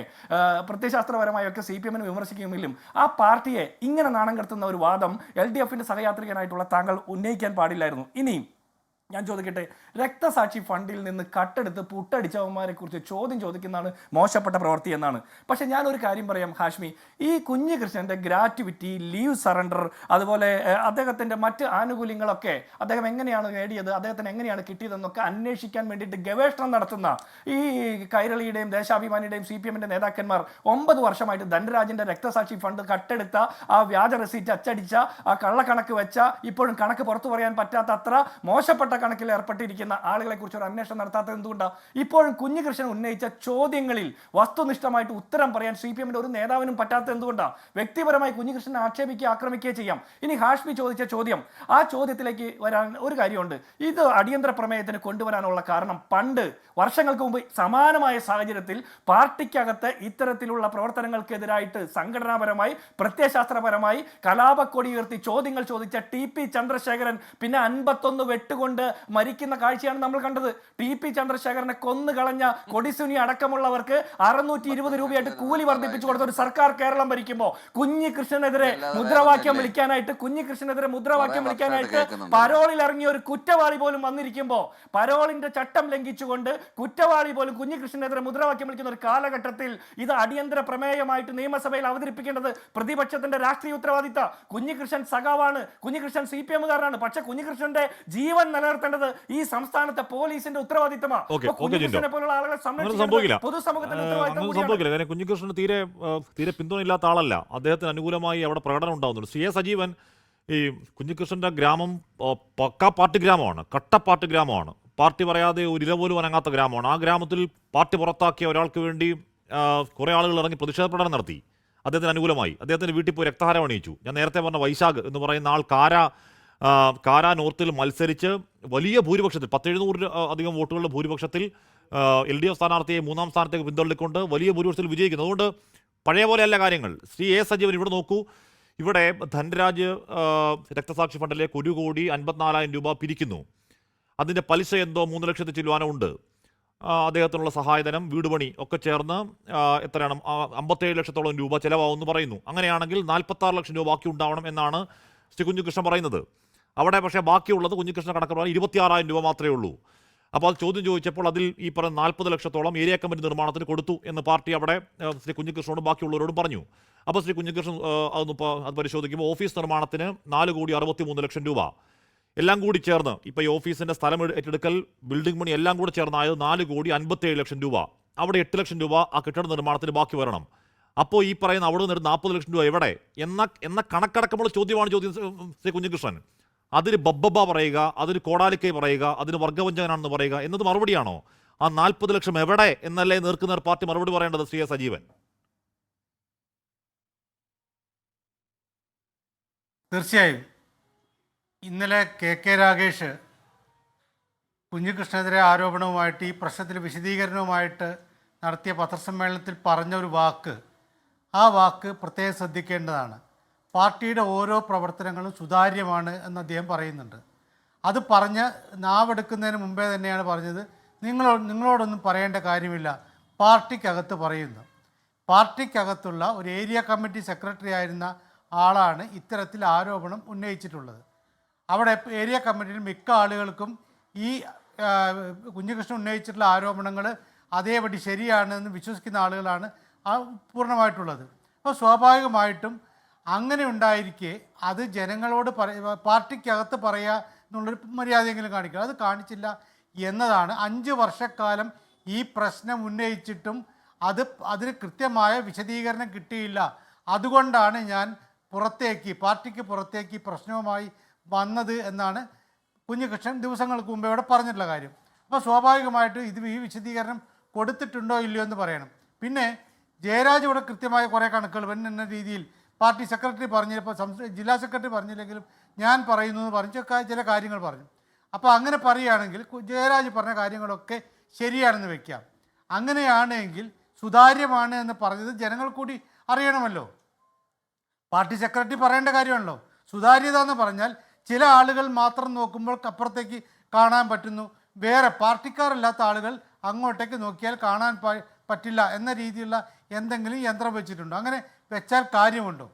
പ്രത്യയശാസ്ത്രപരമായി CPM-നെ വിമർശിക്കുമെങ്കിലും ആ പാർട്ടിയെ ഇങ്ങനെ നാണം കെടുത്തുന്ന ഒരു വാദം LDF-ന്റെ സഹയാത്രികനായിട്ടുള്ള താങ്കൾ ഉന്നയിക്കാൻ പാടില്ലായിരുന്നു. ഇനി ഞാൻ ചോദിക്കട്ടെ, രക്തസാക്ഷി ഫണ്ടിൽ നിന്ന് കട്ടെടുത്ത് പുട്ടടിച്ചവന്മാരെ കുറിച്ച് ചോദ്യം ചോദിക്കുന്നതാണ് മോശപ്പെട്ട പ്രവൃത്തി എന്നാണ്. പക്ഷേ ഞാനൊരു കാര്യം പറയാം ഹാഷ്മി, ഈ കുഞ്ഞികൃഷ്ണൻ്റെ ഗ്രാറ്റുവിറ്റി, ലീവ് സറണ്ടർ, അതുപോലെ അദ്ദേഹത്തിൻ്റെ മറ്റ് ആനുകൂല്യങ്ങളൊക്കെ അദ്ദേഹം എങ്ങനെയാണ് നേടിയത്, അദ്ദേഹത്തിന് എങ്ങനെയാണ് കിട്ടിയതെന്നൊക്കെ അന്വേഷിക്കാൻ വേണ്ടിയിട്ട് ഗവേഷണം നടത്തുന്ന ഈ കൈരളിയുടെയും ദേശാഭിമാനിയുടെയും CPM-ൻ്റെ നേതാക്കന്മാർ 9 വർഷമായിട്ട് ധനരാജിൻ്റെ രക്തസാക്ഷി ഫണ്ട് കട്ടെടുത്ത, ആ വ്യാജ റെസീറ്റ് അച്ചടിച്ച, ആ കള്ളക്കണക്ക് വെച്ച, ഇപ്പോഴും കണക്ക് പുറത്തു പറയാൻ പറ്റാത്ത അത്ര മോശപ്പെട്ട കണക്കിൽ ഏർപ്പെട്ടിരിക്കുന്ന ആളുകളെ കുറിച്ച് ഒരു അന്വേഷണം നടത്താത്തത് എന്തുകൊണ്ടാണ്? ഇപ്പോഴും കുഞ്ഞികൃഷ്ണൻ ഉന്നയിച്ച ചോദ്യങ്ങളിൽ വസ്തുനിഷ്ഠമായിട്ട് ഉത്തരം പറയാൻ CPM-ന്റെ ഒരു നേതാവിനും പറ്റാത്തത് എന്തുകൊണ്ടാണ്? വ്യക്തിപരമായി കുഞ്ഞികൃഷ്ണനെ ആക്ഷേപിക്കുക, ആക്രമിക്കുകയോ ചെയ്യാം. ഇനി ഹാഷ്മി ചോദിച്ച ചോദ്യം, ആ ചോദ്യത്തിലേക്ക് വരാൻ ഒരു കാര്യമുണ്ട്. ഇത് അടിയന്തര പ്രമേയത്തിന് കൊണ്ടുവരാനുള്ള കാരണം, പണ്ട് വർഷങ്ങൾക്ക് മുമ്പ് സമാനമായ സാഹചര്യത്തിൽ പാർട്ടിക്കകത്ത് ഇത്തരത്തിലുള്ള പ്രവർത്തനങ്ങൾക്കെതിരായിട്ട് സംഘടനാപരമായി പ്രത്യയശാസ്ത്രപരമായി കലാപക്കൊടി ഉയർത്തി ചോദ്യങ്ങൾ ചോദിച്ച TP ചന്ദ്രശേഖരൻ പിന്നെ 51 വെട്ടുകൊണ്ട് മരിക്കുന്ന കാഴ്ചയാണ് നമ്മൾ കണ്ടത്. TP ചന്ദ്രശേഖരനെ കൊന്നു കളഞ്ഞ കൊടിസുനി അടക്കമുള്ളവർക്ക് 620 രൂപയായിട്ട് കൂലി വർദ്ധിപ്പിച്ചു കൊടുത്ത ഒരു സർക്കാർ കേരളം ഭരിക്കുമ്പോൾ കുഞ്ഞികൃഷ്ണനെതിരെ മുദ്രാവാക്യം വിളിക്കാനായിട്ട് പരോളിൽ ഇറങ്ങിയ ഒരു കുറ്റവാളി പോലും വന്നിരിക്കുമ്പോൾ, പരോളിന്റെ ചട്ടം ലംഘിച്ചുകൊണ്ട് കുറ്റവാളി പോലും കുഞ്ഞികൃഷ്ണനെതിരെ മുദ്രാവാക്യം വിളിക്കുന്ന ഒരു കാലഘട്ടത്തിൽ ഇത് അടിയന്തര പ്രമേയമായിട്ട് നിയമസഭയിൽ അവതരിപ്പിക്കേണ്ടത് പ്രതിപക്ഷത്തിന്റെ രാഷ്ട്രീയ ഉത്തരവാദിത്ത. കുഞ്ഞികൃഷ്ണൻ സഖാവാണ്, കുഞ്ഞികൃഷ്ണൻ CPM-കാരനാണ്. പക്ഷെ കുഞ്ഞികൃഷ്ണന്റെ ജീവൻ നിലനിർത്തേണ്ടത് ഈ സംസ്ഥാനത്തെ പോലീസിന്റെ ഉത്തരവാദിത്തമാണ്. കുഞ്ഞികൃഷ്ണന് തീരെ പിന്തുണയില്ലാത്ത ആളല്ല, അദ്ദേഹത്തിന് അനുകൂലമായി അവിടെ പ്രകടനം ഉണ്ടാവുന്നുണ്ട്. CA സജീവൻ, ഈ കുഞ്ഞികൃഷ്ണന്റെ ഗ്രാമം പക്കാ പാർട്ടി ഗ്രാമമാണ്, കട്ട പാർട്ടി ഗ്രാമമാണ്. പാർട്ടി പറയാതെ ഒരു ഇല പോലും അനങ്ങാത്ത ഗ്രാമമാണ്. ആ ഗ്രാമത്തിൽ പാർട്ടി പുറത്താക്കിയ ഒരാൾക്ക് വേണ്ടി കുറേ ആളുകൾ ഇറങ്ങി പ്രതിഷേധ പ്രകടനം നടത്തി. അദ്ദേഹത്തിന് അനുകൂലമായി അദ്ദേഹത്തിൻ്റെ വീട്ടിൽ പോയി രക്തഹാരം അണിയിച്ചു. ഞാൻ നേരത്തെ പറഞ്ഞ വൈശാഖ് എന്ന് പറയുന്ന ആൾ കാര നോർത്തിൽ മത്സരിച്ച് വലിയ ഭൂരിപക്ഷത്തിൽ 1700 അധികം വോട്ടുകളുടെ ഭൂരിപക്ഷത്തിൽ LDF സ്ഥാനാർത്ഥിയെ 3ാം സ്ഥാനത്തേക്ക് പിന്തള്ളിക്കൊണ്ട് വലിയ ഭൂരിപക്ഷത്തിൽ വിജയിക്കുന്നു. അതുകൊണ്ട് പഴയ പോലെയല്ല കാര്യങ്ങൾ. ശ്രീ എ സജീവൻ ഇവിടെ നോക്കൂ, ഇവിടെ ധൻരാജ് രക്തസാക്ഷി ഫണ്ടിലെ 1,54,00,000 രൂപ പിരിക്കുന്നു. അതിൻ്റെ പലിശ എന്തോ 3 ലക്ഷത്തി ചില്ലുവാനോ ഉണ്ട്. അദ്ദേഹത്തിനുള്ള സഹായധനം, വീട് പണി ഒക്കെ ചേർന്ന് എത്രയാണ് 57 ലക്ഷത്തോളം രൂപ ചിലവാകുമെന്ന് പറയുന്നു. അങ്ങനെയാണെങ്കിൽ 46 ലക്ഷം രൂപ ബാക്കി ഉണ്ടാവണം എന്നാണ് ശ്രീ കുഞ്ഞികൃഷ്ണൻ പറയുന്നത്. അവിടെ പക്ഷേ ബാക്കിയുള്ളത് കുഞ്ഞികൃഷ്ണൻ കണക്ക് പറഞ്ഞാൽ 26,000 രൂപ മാത്രമേ ഉള്ളൂ. അപ്പോൾ അത് ചോദ്യം ചോദിച്ചപ്പോൾ അതിൽ ഈ പറയുന്ന 40 ലക്ഷത്തോളം ഏരിയ കമ്മിറ്റി നിർമ്മാണത്തിന് കൊടുത്തു എന്ന് പാർട്ടി അവിടെ ശ്രീ കുഞ്ഞികൃഷ്ണനോടും ബാക്കിയുള്ളവരോടും പറഞ്ഞു. അപ്പോൾ ശ്രീ കുഞ്ഞികൃഷ്ണൻ അത് പരിശോധിക്കുമ്പോൾ ഓഫീസ് നിർമ്മാണത്തിന് 4,63,00,000 രൂപ എല്ലാം കൂടി ചേർന്ന് ഇപ്പോൾ ഈ ഓഫീസിൻ്റെ സ്ഥലം ഏറ്റെടുക്കൽ, ബിൽഡിംഗ് പണി എല്ലാം കൂടി ചേർന്നായത് 4,57,00,000 രൂപ. അവിടെ 8 ലക്ഷം രൂപ ആ കെട്ടിട നിർമ്മാണത്തിന് ബാക്കി വരണം. അപ്പോൾ ഈ പറയുന്ന അവിടെ നിന്ന് 40 ലക്ഷം രൂപ എവിടെ എന്ന കണക്കടക്കമുള്ള ചോദ്യം ശ്രീ കുഞ്ഞികൃഷ്ണൻ. അതിന് ബബ്ബ പറയുക, അതിന് കോടാലിക്കൈ പറയുക, അതിന് വർഗ്ഗവഞ്ചകനാണെന്ന് പറയുക എന്നത് മറുപടിയാണോ? ആ 40 ലക്ഷം എവിടെ എന്നല്ലേ നേർക്കുനേർ പാർട്ടി മറുപടി പറയേണ്ടത്? ശ്രീ എ സജീവൻ. തീർച്ചയായും ഇന്നലെ കെ രാഗേഷ് കുഞ്ഞികൃഷ്ണനെതിരെ ആരോപണവുമായിട്ട് ഈ പ്രശ്നത്തിൽ വിശദീകരണവുമായിട്ട് നടത്തിയ പത്രസമ്മേളനത്തിൽ പറഞ്ഞ ഒരു വാക്ക്, ആ വാക്ക് പ്രത്യേകം ശ്രദ്ധിക്കേണ്ടതാണ്. പാർട്ടിയുടെ ഓരോ പ്രവർത്തനങ്ങളും സുതാര്യമാണ് എന്ന് അദ്ദേഹം പറയുന്നുണ്ട്. അത് പറഞ്ഞ് നാവെടുക്കുന്നതിന് മുമ്പേ തന്നെയാണ് പറഞ്ഞത്, നിങ്ങളോടൊന്നും പറയേണ്ട കാര്യമില്ല, പാർട്ടിക്കകത്ത് പറയുന്നു. പാർട്ടിക്കകത്തുള്ള ഒരു ഏരിയ കമ്മിറ്റി സെക്രട്ടറി ആയിരുന്ന ആളാണ് ഇത്തരത്തിൽ ആരോപണം ഉന്നയിച്ചിട്ടുള്ളത്. അവിടെ ഏരിയ കമ്മിറ്റിയിൽ മിക്ക ആളുകൾക്കും ഈ കുഞ്ഞികൃഷ്ണൻ ഉന്നയിച്ചിട്ടുള്ള ആരോപണങ്ങൾ അതേപടി ശരിയാണെന്ന് വിശ്വസിക്കുന്ന ആളുകളാണ് പൂർണ്ണമായിട്ടുള്ളത്. അപ്പോൾ സ്വാഭാവികമായിട്ടും അങ്ങനെ ഉണ്ടായിരിക്കെ അത് ജനങ്ങളോട് പാർട്ടിക്കകത്ത് പറയുക എന്നുള്ളൊരു മര്യാദയെങ്കിലും കാണിക്കുക, അത് കാണിച്ചില്ല എന്നതാണ്. 5 വർഷക്കാലം ഈ പ്രശ്നം ഉന്നയിച്ചിട്ടും അതിന് കൃത്യമായ വിശദീകരണം കിട്ടിയില്ല. അതുകൊണ്ടാണ് ഞാൻ പാർട്ടിക്ക് പുറത്തേക്ക് പ്രശ്നവുമായി വന്നത് എന്നാണ് കുഞ്ഞികൃഷ്ണൻ ദിവസങ്ങൾക്ക് മുമ്പേ ഇവിടെ പറഞ്ഞിട്ടുള്ള കാര്യം. അപ്പോൾ സ്വാഭാവികമായിട്ടും ഈ വിശദീകരണം കൊടുത്തിട്ടുണ്ടോ ഇല്ലയോ എന്ന് പറയണം. പിന്നെ ജയരാജ് ഇവിടെ കൃത്യമായ കുറേ കണക്കുകൾ എന്ന രീതിയിൽ പാർട്ടി സെക്രട്ടറി പറഞ്ഞപ്പോൾ ജില്ലാ സെക്രട്ടറി പറഞ്ഞില്ലെങ്കിലും ഞാൻ പറയുന്നു എന്ന് പറഞ്ഞ ചില കാര്യങ്ങൾ പറഞ്ഞു. അപ്പോൾ അങ്ങനെ പറയുകയാണെങ്കിൽ ജയരാജ് പറഞ്ഞ കാര്യങ്ങളൊക്കെ ശരിയാണെന്ന് വെക്കാം. അങ്ങനെയാണെങ്കിൽ സുതാര്യമാണ് എന്ന് പറഞ്ഞത് ജനങ്ങൾ കൂടി അറിയണമല്ലോ. പാർട്ടി സെക്രട്ടറി പറയേണ്ട കാര്യമാണല്ലോ. സുതാര്യത എന്ന് പറഞ്ഞാൽ ചില ആളുകൾ മാത്രം നോക്കുമ്പോൾ അപ്പുറത്തേക്ക് കാണാൻ പറ്റുന്നു, വേറെ പാർട്ടിക്കാരല്ലാത്ത ആളുകൾ അങ്ങോട്ടേക്ക് നോക്കിയാൽ കാണാൻ പറ്റില്ല എന്ന രീതിയിലുള്ള എന്തെങ്കിലും യന്ത്രം വെച്ചിട്ടുണ്ടോ? അങ്ങനെ വെച്ചാൽ കാര്യമുണ്ടോ?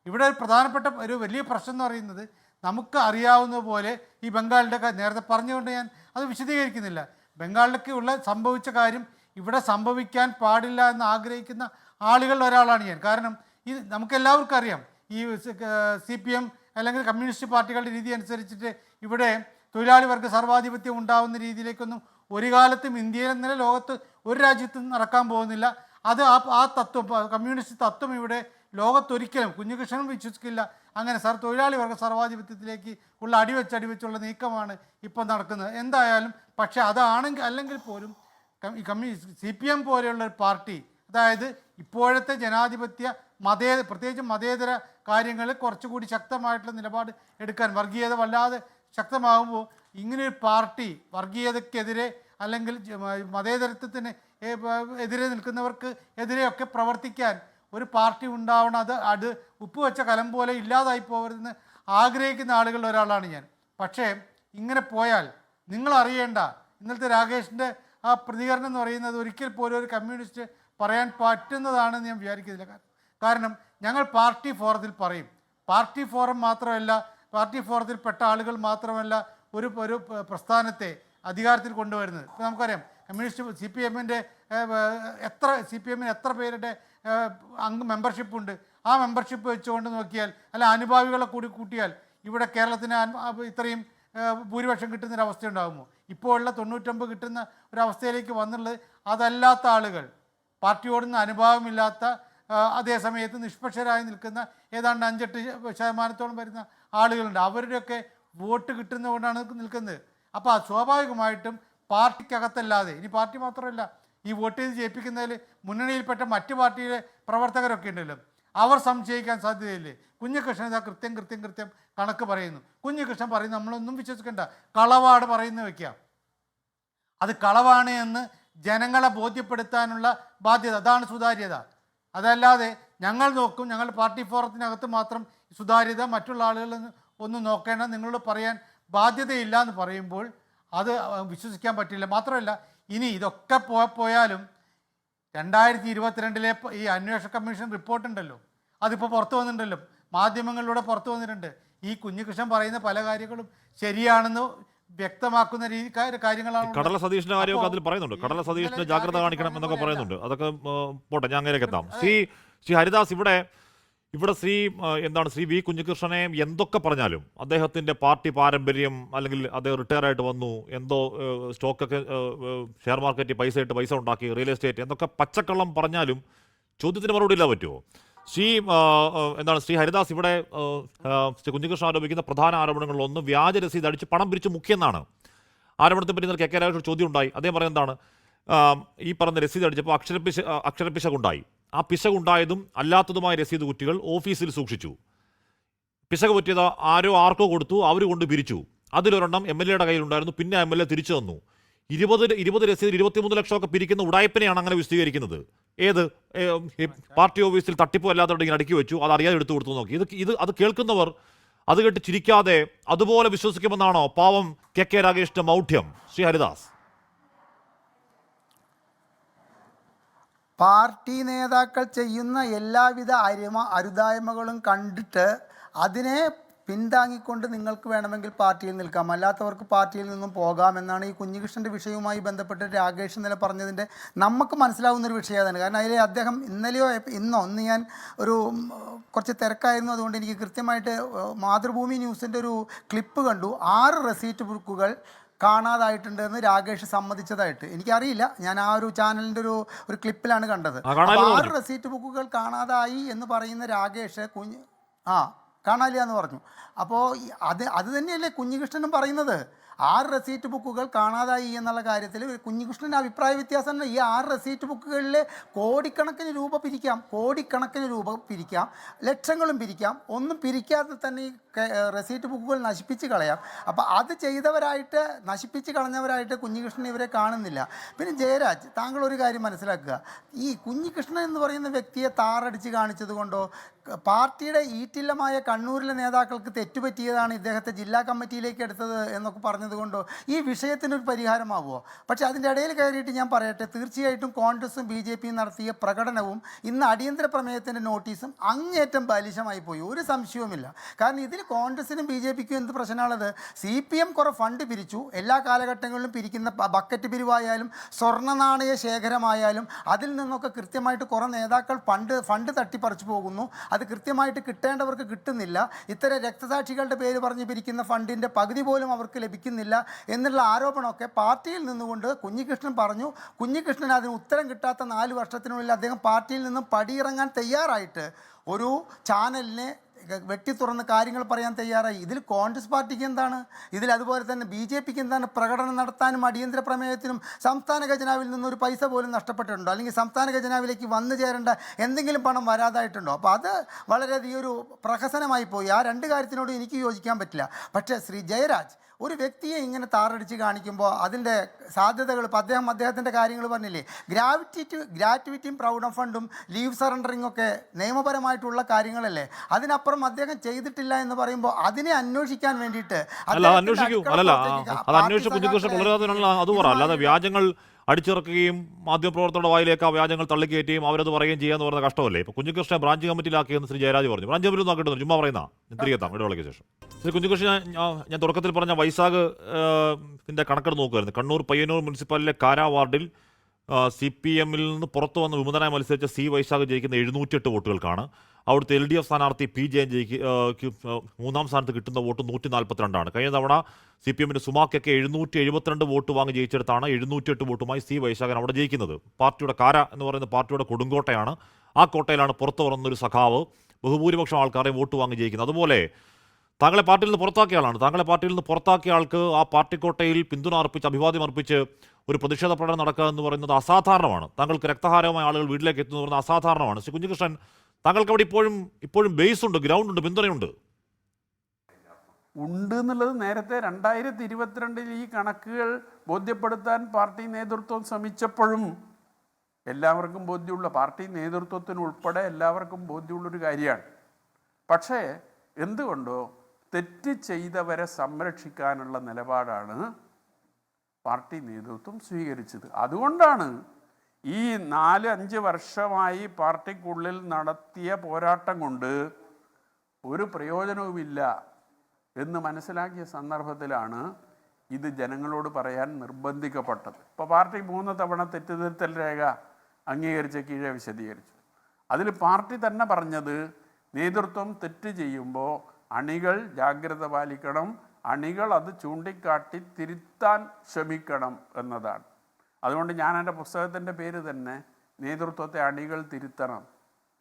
ഇവിടെ ഒരു പ്രധാനപ്പെട്ട ഒരു വലിയ പ്രശ്നം എന്ന് പറയുന്നത്, നമുക്ക് അറിയാവുന്ന പോലെ ഈ ബംഗാളിൻ്റെ നേരത്തെ പറഞ്ഞുകൊണ്ട് ഞാൻ അത് വിശദീകരിക്കുന്നില്ല. ബംഗാളിലേക്ക് സംഭവിച്ച കാര്യം ഇവിടെ സംഭവിക്കാൻ പാടില്ല എന്ന് ആഗ്രഹിക്കുന്ന ആളുകളിൽ ഒരാളാണ് ഞാൻ. കാരണം ഈ നമുക്കെല്ലാവർക്കും അറിയാം, ഈ CPM അല്ലെങ്കിൽ കമ്മ്യൂണിസ്റ്റ് പാർട്ടികളുടെ രീതി അനുസരിച്ചിട്ട് ഇവിടെ തൊഴിലാളി വർഗ്ഗ സർവാധിപത്യം ഉണ്ടാകുന്ന രീതിയിലേക്കൊന്നും ഒരു കാലത്തും ഇന്ത്യയിൽ എന്നല്ല ലോകത്ത് ഒരു രാജ്യത്തും നടക്കാൻ പോകുന്നില്ല. അത് ആ തത്വം, കമ്മ്യൂണിസ്റ്റ് തത്വം ഇവിടെ ലോകത്തൊരിക്കലും കുഞ്ഞികൃഷ്ണനും വിശ്വസിക്കില്ല. അങ്ങനെ തൊഴിലാളി വർഗ്ഗ സർവാധിപത്യത്തിലേക്ക് ഉള്ള അടിവെച്ചുള്ള നീക്കമാണ് ഇപ്പോൾ നടക്കുന്നത്. എന്തായാലും പക്ഷേ അല്ലെങ്കിൽ പോലും CPM പോലെയുള്ള ഒരു പാർട്ടി, അതായത് ഇപ്പോഴത്തെ ജനാധിപത്യ പ്രത്യേകിച്ച് മതേതര കാര്യങ്ങളിൽ കുറച്ചുകൂടി ശക്തമായിട്ടുള്ള നിലപാട് എടുക്കാൻ, വർഗീയത വല്ലാതെ ശക്തമാകുമ്പോൾ ഇങ്ങനെയൊരു പാർട്ടി വർഗീയതയ്ക്കെതിരെ അല്ലെങ്കിൽ മതേതരത്വത്തിന് എതിരെ നിൽക്കുന്നവർക്ക് എതിരെയൊക്കെ പ്രവർത്തിക്കാൻ ഒരു പാർട്ടി ഉണ്ടാവണം. അത് ഉപ്പ് വെച്ച കലം പോലെ ഇല്ലാതായി പോകരുതെന്ന് ആഗ്രഹിക്കുന്ന ആളുകളിൽ ഒരാളാണ് ഞാൻ. പക്ഷേ ഇങ്ങനെ പോയാൽ നിങ്ങൾ അറിയേണ്ട, ഇന്നലത്തെ രാകേഷിൻ്റെ ആ പ്രതികരണം എന്ന് പറയുന്നത് ഒരിക്കൽ പോലും ഒരു കമ്മ്യൂണിസ്റ്റ് പറയാൻ പറ്റുന്നതാണെന്ന് ഞാൻ വിചാരിക്കുന്നില്ല. കാരണം ഞങ്ങൾ പാർട്ടി ഫോറത്തിൽ പറയും. പാർട്ടി ഫോറം മാത്രമല്ല, പാർട്ടി ഫോറത്തിൽപ്പെട്ട ആളുകൾ മാത്രമല്ല ഒരു പ്രസ്ഥാനത്തെ അധികാരത്തിൽ കൊണ്ടുവരുന്നത്. ഇപ്പോൾ നമുക്കറിയാം കമ്മ്യൂണിസ്റ്റ് CPMന് എത്ര പേരുടെ മെമ്പർഷിപ്പുണ്ട്. ആ മെമ്പർഷിപ്പ് വെച്ചുകൊണ്ട് നോക്കിയാൽ, അല്ല അനുഭാവികളെ കൂട്ടിയാൽ ഇവിടെ കേരളത്തിന് ഇത്രയും ഭൂരിപക്ഷം കിട്ടുന്നൊരവസ്ഥ ഉണ്ടാകുമോ? ഇപ്പോഴുള്ള 99 കിട്ടുന്ന ഒരവസ്ഥയിലേക്ക് വന്നുള്ളത് അതല്ലാത്ത ആളുകൾ, പാർട്ടിയോടുന്ന അനുഭാവമില്ലാത്ത, അതേ സമയത്ത് നിഷ്പക്ഷരായി നിൽക്കുന്ന ഏതാണ്ട് 5-8% വരുന്ന ആളുകളുണ്ട്. അവരുടെയൊക്കെ വോട്ട് കിട്ടുന്നതുകൊണ്ടാണ് നിൽക്കുന്നത്. അപ്പോൾ സ്വാഭാവികമായിട്ടും പാർട്ടിക്കകത്തല്ലാതെ, ഇനി പാർട്ടി മാത്രമല്ല, ഈ വോട്ട് ചെയ്ത് ജയിപ്പിക്കുന്നതിൽ മുന്നണിയിൽപ്പെട്ട മറ്റ് പാർട്ടിയിലെ പ്രവർത്തകരൊക്കെ ഉണ്ടല്ലോ, അവർ സംശയിക്കാൻ സാധ്യതയില്ലേ? കുഞ്ഞികൃഷ്ണൻ ഇതാ കൃത്യം കണക്ക് പറയുന്നു. കുഞ്ഞികൃഷ്ണൻ പറയുന്നു നമ്മളൊന്നും വിശ്വസിക്കേണ്ട, കളവാണ് പറയുന്നത് വയ്ക്കാം. അത് കളവാണ് എന്ന് ജനങ്ങളെ ബോധ്യപ്പെടുത്താനുള്ള ബാധ്യത, അതാണ് സുതാര്യത. അതല്ലാതെ ഞങ്ങൾ നോക്കും, ഞങ്ങൾ പാർട്ടി ഫോറത്തിനകത്ത് മാത്രം സുതാര്യത, മറ്റുള്ള ആളുകൾ ഒന്നും നോക്കേണ്ട, നിങ്ങളോട് പറയാൻ ബാധ്യതയില്ല എന്ന് പറയുമ്പോൾ അത് വിശ്വസിക്കാൻ പറ്റില്ല. മാത്രമല്ല, ഇനി ഇതൊക്കെ പോയാലും 2022 ഈ അന്വേഷണ കമ്മീഷൻ റിപ്പോർട്ടുണ്ടല്ലോ, അതിപ്പോൾ പുറത്തു വന്നിട്ടുണ്ടല്ലോ, മാധ്യമങ്ങളിലൂടെ പുറത്തു വന്നിട്ടുണ്ട്. ഈ കുഞ്ഞികൃഷ്ണൻ പറയുന്ന പല കാര്യങ്ങളും ശരിയാണെന്ന് വ്യക്തമാക്കുന്ന കാര്യങ്ങളാണ്. കടല സതീഷിന്റെ കാര്യമൊക്കെ അതിൽ പറയുന്നുണ്ട്. കടല സതീഷിന് ജാഗ്രത കാണിക്കണം എന്നൊക്കെ പറയുന്നുണ്ട്. അതൊക്കെ പോട്ടെ, ഞാൻ അങ്ങനെയൊക്കെ എത്താം. ശ്രീ ഹരിദാസ്, ഇവിടെ ശ്രീ വി കുഞ്ഞികൃഷ്ണനെ എന്തൊക്കെ പറഞ്ഞാലും അദ്ദേഹത്തിന്റെ പാർട്ടി പാരമ്പര്യം, അല്ലെങ്കിൽ അദ്ദേഹം റിട്ടയർ ആയിട്ട് വന്നു, എന്തോ സ്റ്റോക്കൊക്കെ ഷെയർ മാർക്കറ്റിൽ പൈസ ഉണ്ടാക്കി, റിയൽ എസ്റ്റേറ്റ്, എന്തൊക്കെ പച്ചക്കള്ളം പറഞ്ഞാലും ചോദ്യത്തിന് മറുപടി ഇല്ല പറ്റുമോ? ശ്രീ ഹരിദാസ്, ഇവിടെ ശ്രീ കുഞ്ഞികൃഷ്ണൻ ആരോപിക്കുന്ന പ്രധാന ആരോപണങ്ങളിൽ ഒന്ന് വ്യാജ രസീത് അടിച്ച് പണം പിരിച്ച് മുക്കിയെന്നാണ്. ആരോപണത്തെ പറ്റി ഇന്നലെ കെ രാജേഷ് ചോദ്യം ഉണ്ടായി. അദ്ദേഹം പറയുന്നതാണ്, ഈ പറഞ്ഞ രസീത് അടിച്ചപ്പോൾ അക്ഷരപ്പിശകുണ്ടായി. ആ പിശകുണ്ടായതും അല്ലാത്തതുമായ രസീത് കുറ്റികൾ ഓഫീസിൽ സൂക്ഷിച്ചു. പിശക് പറ്റിയത് ആർക്കോ കൊടുത്തു, അവർ കൊണ്ട് പിരിച്ചു. അതിലൊരെണ്ണം MLA കയ്യിലുണ്ടായിരുന്നു, പിന്നെ MLA തിരിച്ചു തന്നു. 20 രസീത് 23 ലക്ഷമൊക്കെ പിരിക്കുന്ന ഉടായ്പനെയാണ് അങ്ങനെ വിശദീകരിക്കുന്നത്. ഏത് പാർട്ടി ഓഫീസിൽ തട്ടിപ്പോ അല്ലാത്തവരുടെ ഇങ്ങനെ അടുക്കി വെച്ചു, അത് അറിയാതെ എടുത്തു കൊടുത്തു നോക്കി. അത് കേൾക്കുന്നവർ അത് കേട്ട് ചിരിക്കാതെ അതുപോലെ വിശ്വസിക്കുമെന്നാണോ പാവം കെ രാഗേഷിന്റെ മൗഢ്യം? ശ്രീ ഹരിദാസ്, പാർട്ടി നേതാക്കൾ ചെയ്യുന്ന എല്ലാവിധ അരുതായ്മകളും കണ്ടിട്ട് അതിനെ പിന്താങ്ങിക്കൊണ്ട് നിങ്ങൾക്ക് വേണമെങ്കിൽ പാർട്ടിയിൽ നിൽക്കാം, അല്ലാത്തവർക്ക് പാർട്ടിയിൽ നിന്നും പോകാമെന്നാണ് ഈ കുഞ്ഞികൃഷ്ണൻ്റെ വിഷയവുമായി ബന്ധപ്പെട്ട് രാകേഷ് ഇന്നലെ പറഞ്ഞതിൻ്റെ നമുക്ക് മനസ്സിലാവുന്നൊരു വിഷയമാണ്. കാരണം അതിൽ അദ്ദേഹം ഇന്ന് ഞാൻ കുറച്ച് തിരക്കായിരുന്നു, അതുകൊണ്ട് എനിക്ക് കൃത്യമായിട്ട് മാതൃഭൂമി ന്യൂസിൻ്റെ ഒരു ക്ലിപ്പ് കണ്ടു. 6 റെസീറ്റ് ബുക്കുകൾ കാണാതായിട്ടുണ്ട് എന്ന് രാകേഷ് സമ്മതിച്ചതായിട്ട്. എനിക്കറിയില്ല, ഞാൻ ആ ഒരു ചാനലിൻ്റെ ഒരു ക്ലിപ്പിലാണ് കണ്ടത്. 6 റെസീറ്റ് ബുക്കുകൾ കാണാതായി എന്ന് പറയുന്ന രാകേഷ് കാണാനില്ല എന്ന് പറഞ്ഞു. അപ്പോൾ അത് തന്നെയല്ലേ കുഞ്ഞികൃഷ്ണനും പറയുന്നത്? 6 റെസീറ്റ് ബുക്കുകൾ കാണാതായി എന്നുള്ള കാര്യത്തിൽ കുഞ്ഞികൃഷ്ണൻ്റെ അഭിപ്രായ വ്യത്യാസമുണ്ട്. ഈ 6 റെസീറ്റ് ബുക്കുകളിൽ കോടിക്കണക്കിന് രൂപ പിരിക്കാം, ലക്ഷങ്ങളും പിരിക്കാം. ഒന്നും പിരിക്കാതെ തന്നെ ഈ റെസീറ്റ് ബുക്കുകൾ നശിപ്പിച്ച് കളയാം. അപ്പോൾ അത് ചെയ്തവരായിട്ട്, നശിപ്പിച്ച് കളഞ്ഞവരായിട്ട് കുഞ്ഞികൃഷ്ണൻ ഇവരെ കാണുന്നില്ല. പിന്നെ ജയരാജ്, താങ്കൾ ഒരു കാര്യം മനസ്സിലാക്കുക, ഈ കുഞ്ഞികൃഷ്ണൻ എന്ന് പറയുന്ന വ്യക്തിയെ താറടിച്ച് കാണിച്ചത് കൊണ്ടോ പാർട്ടിയുടെ ഈറ്റില്ലമായ കണ്ണൂരിലെ നേതാക്കൾക്ക് തെറ്റുപറ്റിയതാണ് ഇദ്ദേഹത്തെ ജില്ലാ കമ്മിറ്റിയിലേക്ക് എടുത്തത് എന്നൊക്കെ പറഞ്ഞതുകൊണ്ടോ ഈ വിഷയത്തിനൊരു പരിഹാരമാവുമോ? പക്ഷേ അതിൻ്റെ ഇടയിൽ കയറിയിട്ട് ഞാൻ പറയട്ടെ, തീർച്ചയായിട്ടും കോൺഗ്രസും BJPയും നടത്തിയ പ്രകടനവും ഇന്ന് അടിയന്തര പ്രമേയത്തിൻ്റെ നോട്ടീസും അങ്ങേറ്റം ബാലിശമായി പോയി, ഒരു സംശയവുമില്ല. കാരണം ഇതിൽ കോൺഗ്രസിനും BJPക്കും എന്ത് പ്രശ്നമാണത്? CPM കുറേ ഫണ്ട് പിരിച്ചു, എല്ലാ കാലഘട്ടങ്ങളിലും പിരിക്കുന്ന ബക്കറ്റ് പിരിവായാലും സ്വർണ്ണ നാണയ ശേഖരമായാലും അതിൽ നിന്നൊക്കെ കൃത്യമായിട്ട് കുറേ നേതാക്കൾ ഫണ്ട് തട്ടിപ്പറിച്ചു പോകുന്നു. അത് കൃത്യമായിട്ട് കിട്ടേണ്ടവർക്ക് കിട്ടുന്നില്ല. ഇത്തരം രക്തസാക്ഷികളുടെ പേര് പറഞ്ഞ് പിരിക്കുന്ന ഫണ്ടിൻ്റെ പകുതി പോലും അവർക്ക് ലഭിക്കുന്നില്ല എന്നുള്ള ആരോപണമൊക്കെ പാർട്ടിയിൽ നിന്നുകൊണ്ട് കുഞ്ഞികൃഷ്ണൻ പറഞ്ഞു. കുഞ്ഞികൃഷ്ണൻ അതിന് ഉത്തരം കിട്ടാത്ത 4 വർഷത്തിനുള്ളിൽ അദ്ദേഹം പാർട്ടിയിൽ നിന്നും പടിയിറങ്ങാൻ തയ്യാറായിട്ട് ഒരു ചാനലിനെ വെട്ടി തുറന്ന് കാര്യങ്ങൾ പറയാൻ തയ്യാറായി. ഇതിൽ കോൺഗ്രസ് പാർട്ടിക്ക് എന്താണ്? ഇതിൽ അതുപോലെ തന്നെ BJPക്ക് എന്താണ്? പ്രകടനം നടത്താനും അടിയന്തര പ്രമേയത്തിനും സംസ്ഥാന ഖജനാവിൽ നിന്നൊരു പൈസ പോലും നഷ്ടപ്പെട്ടിട്ടുണ്ടോ? അല്ലെങ്കിൽ സംസ്ഥാന ഖജനാവിലേക്ക് വന്നു ചേരേണ്ട എന്തെങ്കിലും പണം വരാതായിട്ടുണ്ടോ? അപ്പോൾ അത് വളരെയധികം ഒരു പ്രഹസനമായി പോയി. ആ 2 കാര്യത്തിനോട് എനിക്ക് യോജിക്കാൻ പറ്റില്ല. പക്ഷേ ശ്രീ ജയരാജ് ഒരു വ്യക്തിയെ ഇങ്ങനെ താറടിച്ച് കാണിക്കുമ്പോൾ അതിൻ്റെ സാധ്യതകൾ, ഇപ്പോൾ അദ്ദേഹത്തിൻ്റെ കാര്യങ്ങൾ പറഞ്ഞില്ലേ, ഗ്രാറ്റുവിറ്റിയും പ്രൗഢം ഫണ്ടും ലീവ് സറണ്ടറിങ് ഒക്കെ നിയമപരമായിട്ടുള്ള കാര്യങ്ങളല്ലേ. അതിനപ്പുറം അദ്ദേഹം ചെയ്തിട്ടില്ല എന്ന് പറയുമ്പോൾ അതിനെ അന്വേഷിക്കാൻ വേണ്ടിയിട്ട് അല്ലാതെ വ്യാജങ്ങൾ അടിച്ചിറക്കുകയും മാധ്യമപ്രവർത്തകരുടെ വായിലേക്ക് ആ വ്യാജങ്ങൾ തള്ളിക്കയറ്റുകയും അവരത് പറയുകയും ചെയ്യാന്ന് പറഞ്ഞ കഷ്ടമല്ലേ? ഇപ്പോൾ കുഞ്ഞികൃഷ്ണനെ ബ്രാഞ്ച് കമ്മിറ്റിയിലാക്കിയെന്ന് ശ്രീ ജയരാജ് പറഞ്ഞു. ബ്രാഞ്ച് കമ്മിറ്റി നോക്കിയിട്ട് ചുമ്മാ പറയുന്ന തിരികെ എത്താം ഇടവേളയ്ക്ക് ശേഷം. ശ്രീ കുഞ്ഞികൃഷ്ണൻ, ഞാൻ തുടക്കത്തിൽ പറഞ്ഞ വൈശാഖ് കണക്കെടുത്ത് നോക്കുമായിരുന്നു. കണ്ണൂർ പയ്യന്നൂർ മുനിസിപ്പാലിറ്റിയിലെ കാരാ വാർഡിൽ CPMൽ നിന്ന് പുറത്തു വന്ന് വിമതനായി മത്സരിച്ച വൈശാഖ് ജയിക്കുന്ന 708 വോട്ടുകൾക്കാണ്. അവിടുത്തെ LDF സ്ഥാനാർത്ഥി P ജയൻ മൂന്നാം സ്ഥാനത്ത് കിട്ടുന്ന വോട്ട് 142ആണ്. കഴിഞ്ഞ തവണ CPMന്റെ സുമാക്കൊക്കെ 772 വോട്ട് വാങ്ങി ജയിച്ചെടുത്താണ് 708 വോട്ടുമായി വൈശാഖൻ അവിടെ ജയിക്കുന്നത്. പാർട്ടിയുടെ കാര എന്ന് പറയുന്ന പാർട്ടിയുടെ കൊടുങ്കോട്ടയാണ്. ആ കോട്ടയിലാണ് പുറത്തു വന്നൊരു സഖാവ് ബഹുഭൂരിപക്ഷം ആൾക്കാരെ വോട്ട് വാങ്ങി ജയിക്കുന്നത്. അതുപോലെ താങ്കളെ പാർട്ടിയിൽ നിന്ന് പുറത്താക്കിയ ആളാണ്. താങ്കളെ പാർട്ടിയിൽ നിന്ന് പുറത്താക്കിയ ആൾക്ക് ആ പാർട്ടിക്കോട്ടയിൽ പിന്തുണ അർപ്പിച്ച് അഭിവാദ്യം അർപ്പിച്ച് ഒരു പ്രതിഷേധ പ്രകടനം നടക്കുക എന്ന് പറയുന്നത് അസാധാരണമാണ്. താങ്കൾക്ക് രക്തഹാരമായ ആളുകൾ വീട്ടിലേക്ക് എത്തുന്നു പറയുന്നത് അസാധാരണമാണ്. ശ്രീ കുഞ്ഞികൃഷ്ണൻ, താങ്കൾക്ക് അവിടെ ഇപ്പോഴും ബേസ് ഉണ്ട്, ഗ്രൗണ്ട് ഉണ്ട്, പിന്തുണയുണ്ട്. ഉണ്ട് എന്നുള്ളത് നേരത്തെ 2022 ഈ കണക്കുകൾ ബോധ്യപ്പെടുത്താൻ പാർട്ടി നേതൃത്വം ശ്രമിച്ചപ്പോഴും എല്ലാവർക്കും ബോധ്യമുള്ള, പാർട്ടി നേതൃത്വത്തിന് ഉൾപ്പെടെ എല്ലാവർക്കും ബോധ്യമുള്ളൊരു കാര്യമാണ്. പക്ഷേ എന്തുകൊണ്ടോ തെറ്റ് ചെയ്തവരെ സംരക്ഷിക്കാനുള്ള നിലപാടാണ് പാർട്ടി നേതൃത്വം സ്വീകരിച്ചത്. അതുകൊണ്ടാണ് ഈ 4-5 വർഷമായി പാർട്ടിക്കുള്ളിൽ നടത്തിയ പോരാട്ടം കൊണ്ട് ഒരു പ്രയോജനവുമില്ല എന്ന് മനസ്സിലാക്കിയ സന്ദർഭത്തിലാണ് ഇത് ജനങ്ങളോട് പറയാൻ നിർബന്ധിക്കപ്പെട്ടത്. ഇപ്പോൾ പാർട്ടി 3 തവണ തെറ്റുതിരുത്തൽ രേഖ അംഗീകരിച്ച കീഴെ വിശദീകരിച്ചു. അതിൽ പാർട്ടി തന്നെ പറഞ്ഞത് നേതൃത്വം തെറ്റ് ചെയ്യുമ്പോൾ അണികൾ ജാഗ്രത പാലിക്കണം, അണികൾ അത് ചൂണ്ടിക്കാട്ടി തിരുത്താൻ ശ്രമിക്കണം എന്നതാണ്. അതുകൊണ്ട് ഞാൻ എൻ്റെ പുസ്തകത്തിൻ്റെ പേര് തന്നെ നേതൃത്വത്തെ അണികൾ തിരുത്തണം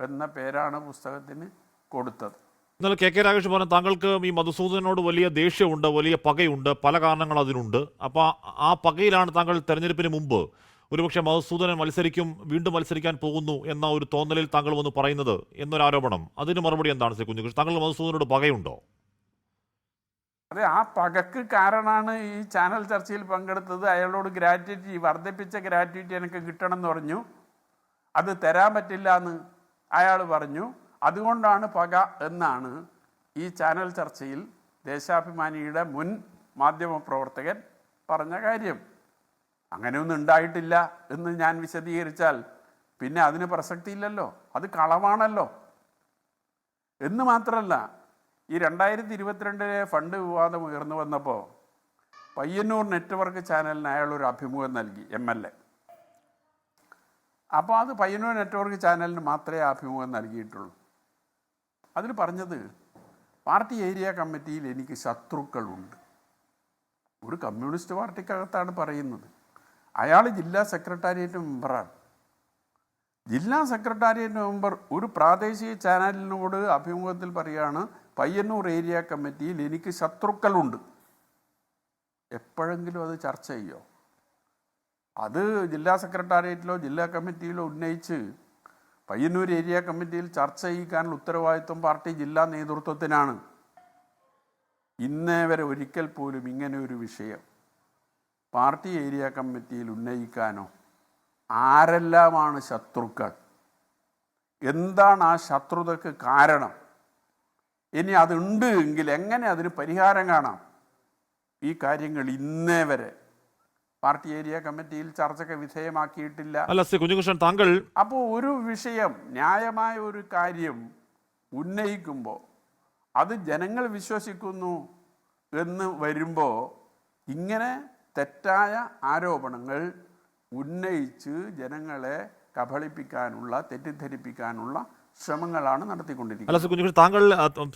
എന്ന പേരാണ് പുസ്തകത്തിന് കൊടുത്തത്. ഇന്നലെ കെ രാഗേഷ് പറഞ്ഞു താങ്കൾക്ക് ഈ മധുസൂദനോട് വലിയ ദേഷ്യമുണ്ട്, വലിയ പകയുണ്ട്, പല കാരണങ്ങൾ അതിനുണ്ട്. അപ്പോൾ ആ പകയിലാണ് താങ്കൾ തെരഞ്ഞെടുപ്പിന് മുമ്പ് ഒരുപക്ഷെ മധുസൂദനൻ വീണ്ടും മത്സരിക്കാൻ പോകുന്നു എന്ന ഒരു തോന്നലിൽ താങ്കൾ വന്ന് പറയുന്നത് എന്നൊരു ആരോപണം. അതിന് മറുപടി എന്താണ് ശ്രീ കുഞ്ഞികൃഷ്ണൻ? താങ്കൾ മധുസൂദനോട് പകയുണ്ടോ? അതെ, ആ പകക്ക് കാരണമാണ് ഈ ചാനൽ ചർച്ചയിൽ പങ്കെടുത്തത്. അയാളോട് ഗ്രാറ്റുവിറ്റി, വർദ്ധിപ്പിച്ച ഗ്രാറ്റുവിറ്റി എനിക്ക് കിട്ടണം എന്ന് പറഞ്ഞു. അത് തരാൻ പറ്റില്ല എന്ന് അയാൾ പറഞ്ഞു. അതുകൊണ്ടാണ് പക എന്നാണ് ഈ ചാനൽ ചർച്ചയിൽ ദേശാഭിമാനിയുടെ മുൻ മാധ്യമപ്രവർത്തകൻ പറഞ്ഞ കാര്യം. അങ്ങനെയൊന്നും ഉണ്ടായിട്ടില്ല എന്ന് ഞാൻ വിശദീകരിച്ചാൽ പിന്നെ അതിന് പ്രസക്തിയില്ലല്ലോ, അത് കളവാണല്ലോ. എന്ന് മാത്രമല്ല, ഈ 2022 ഫണ്ട് വിവാദം ഉയർന്നു വന്നപ്പോൾ പയ്യന്നൂർ നെറ്റ്വർക്ക് ചാനലിന് അയാളൊരു അഭിമുഖം നൽകി, MLA. അപ്പോൾ അത് പയ്യന്നൂർ നെറ്റ്വർക്ക് ചാനലിന് മാത്രമേ അഭിമുഖം നൽകിയിട്ടുള്ളൂ. അതിൽ പറഞ്ഞത് പാർട്ടി ഏരിയ കമ്മിറ്റിയിൽ എനിക്ക് ശത്രുക്കളുണ്ട്. ഒരു കമ്മ്യൂണിസ്റ്റ് പാർട്ടിക്കകത്താണ് പറയുന്നത്. അയാൾ ജില്ലാ സെക്രട്ടേറിയറ്റ് മെമ്പറാണ്. ജില്ലാ സെക്രട്ടേറിയറ്റ് മെമ്പർ ഒരു പ്രാദേശിക ചാനലിനോട് അഭിമുഖത്തിൽ പറയുകയാണ്, പയ്യന്നൂർ ഏരിയ കമ്മിറ്റിയിൽ എനിക്ക് ശത്രുക്കളുണ്ട്. എപ്പോഴെങ്കിലും അത് ചർച്ച ചെയ്യോ? അത് ജില്ലാ സെക്രട്ടേറിയറ്റിലോ ജില്ലാ കമ്മിറ്റിയിലോ ഉന്നയിച്ച് പയ്യന്നൂർ ഏരിയ കമ്മിറ്റിയിൽ ചർച്ച ചെയ്യിക്കാനുള്ള ഉത്തരവാദിത്വം പാർട്ടി ജില്ലാ നേതൃത്വത്തിനാണ്. ഇന്നേ വരെ ഒരിക്കൽ പോലും ഇങ്ങനെ ഒരു വിഷയം പാർട്ടി ഏരിയ കമ്മിറ്റിയിൽ ഉന്നയിക്കാനോ, ആരെല്ലാമാണ് ശത്രുക്കൾ, എന്താണ് ആ ശത്രുതയ്ക്ക് കാരണം, ഇനി അതുണ്ട് എങ്കിൽ എങ്ങനെ അതിന് പരിഹാരം കാണാം, ഈ കാര്യങ്ങൾ ഇന്നേ വരെ പാർട്ടി ഏരിയ കമ്മിറ്റിയിൽ ചർച്ചയ്ക്ക് വിധേയമാക്കിയിട്ടില്ല. അല്ല ശ്രീ കുഞ്ഞികൃഷ്ണൻ, താങ്കൾ അപ്പോൾ ഒരു വിഷയം, ന്യായമായ ഒരു കാര്യം ഉന്നയിക്കുമ്പോൾ അത് ജനങ്ങൾ വിശ്വസിക്കുന്നു എന്ന് വരുമ്പോൾ ഇങ്ങനെ തെറ്റായ ആരോപണങ്ങൾ ഉന്നയിച്ച് ജനങ്ങളെ കബളിപ്പിക്കാനുള്ള, തെറ്റിദ്ധരിപ്പിക്കാനുള്ള ശ്രമങ്ങളാണ് നടത്തിക്കൊണ്ടിരിക്കുന്നത്. അല്ല ശ്രീ കുഞ്ഞികൃഷ്ണൻ,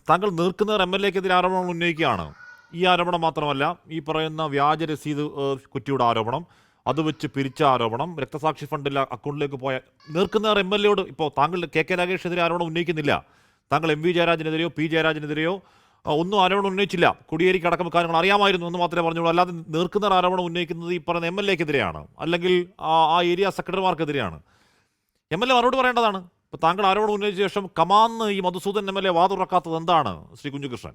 താങ്കൾ നീർക്കുന്നവർ MLA-ക്കെതിരെ ആരോപണം ഉന്നയിക്കുകയാണ്. ഈ ആരോപണം മാത്രമല്ല, ഈ പറയുന്ന വ്യാജ രസീത് കുറ്റിയുടെ ആരോപണം, അത് വെച്ച് പിരിച്ച ആരോപണം, രക്തസാക്ഷി ഫണ്ടിൽ അക്കൗണ്ടിലേക്ക് പോയ നീർക്കുന്നവർ MLA-യോട് ഇപ്പോൾ താങ്കൾ കെ രാഗേഷിനെതിരെ ആരോപണം ഉന്നയിക്കുന്നില്ല. താങ്കൾ MV ജയരാജനെതിരെയോ P ജയരാജനെതിരെയോ ഒന്നും ആരോപണം ഉന്നയിച്ചില്ല. കോടിയേരിക്ക് അടക്കം കാര്യങ്ങൾ അറിയാമായിരുന്നു എന്ന് മാത്രമേ പറഞ്ഞുള്ളൂ. അല്ലാതെ നീർക്കുന്നവർ ആരോപണം ഉന്നയിക്കുന്നത് ഈ പറയുന്ന MLA-ക്കെതിരെയാണ്, അല്ലെങ്കിൽ ആ ഏരിയ സെക്രട്ടറിമാർക്കെതിരെയാണ്. MLA മറുപടി പറയേണ്ടതാണ്. ഇപ്പോൾ താങ്കൾ ആരോപണം ഉന്നയിച്ച ശേഷം കമാന്ന് ഈ മധുസൂദൻ MLA വാതുറക്കാത്തത് എന്താണ് ശ്രീ കുഞ്ഞികൃഷ്ണൻ?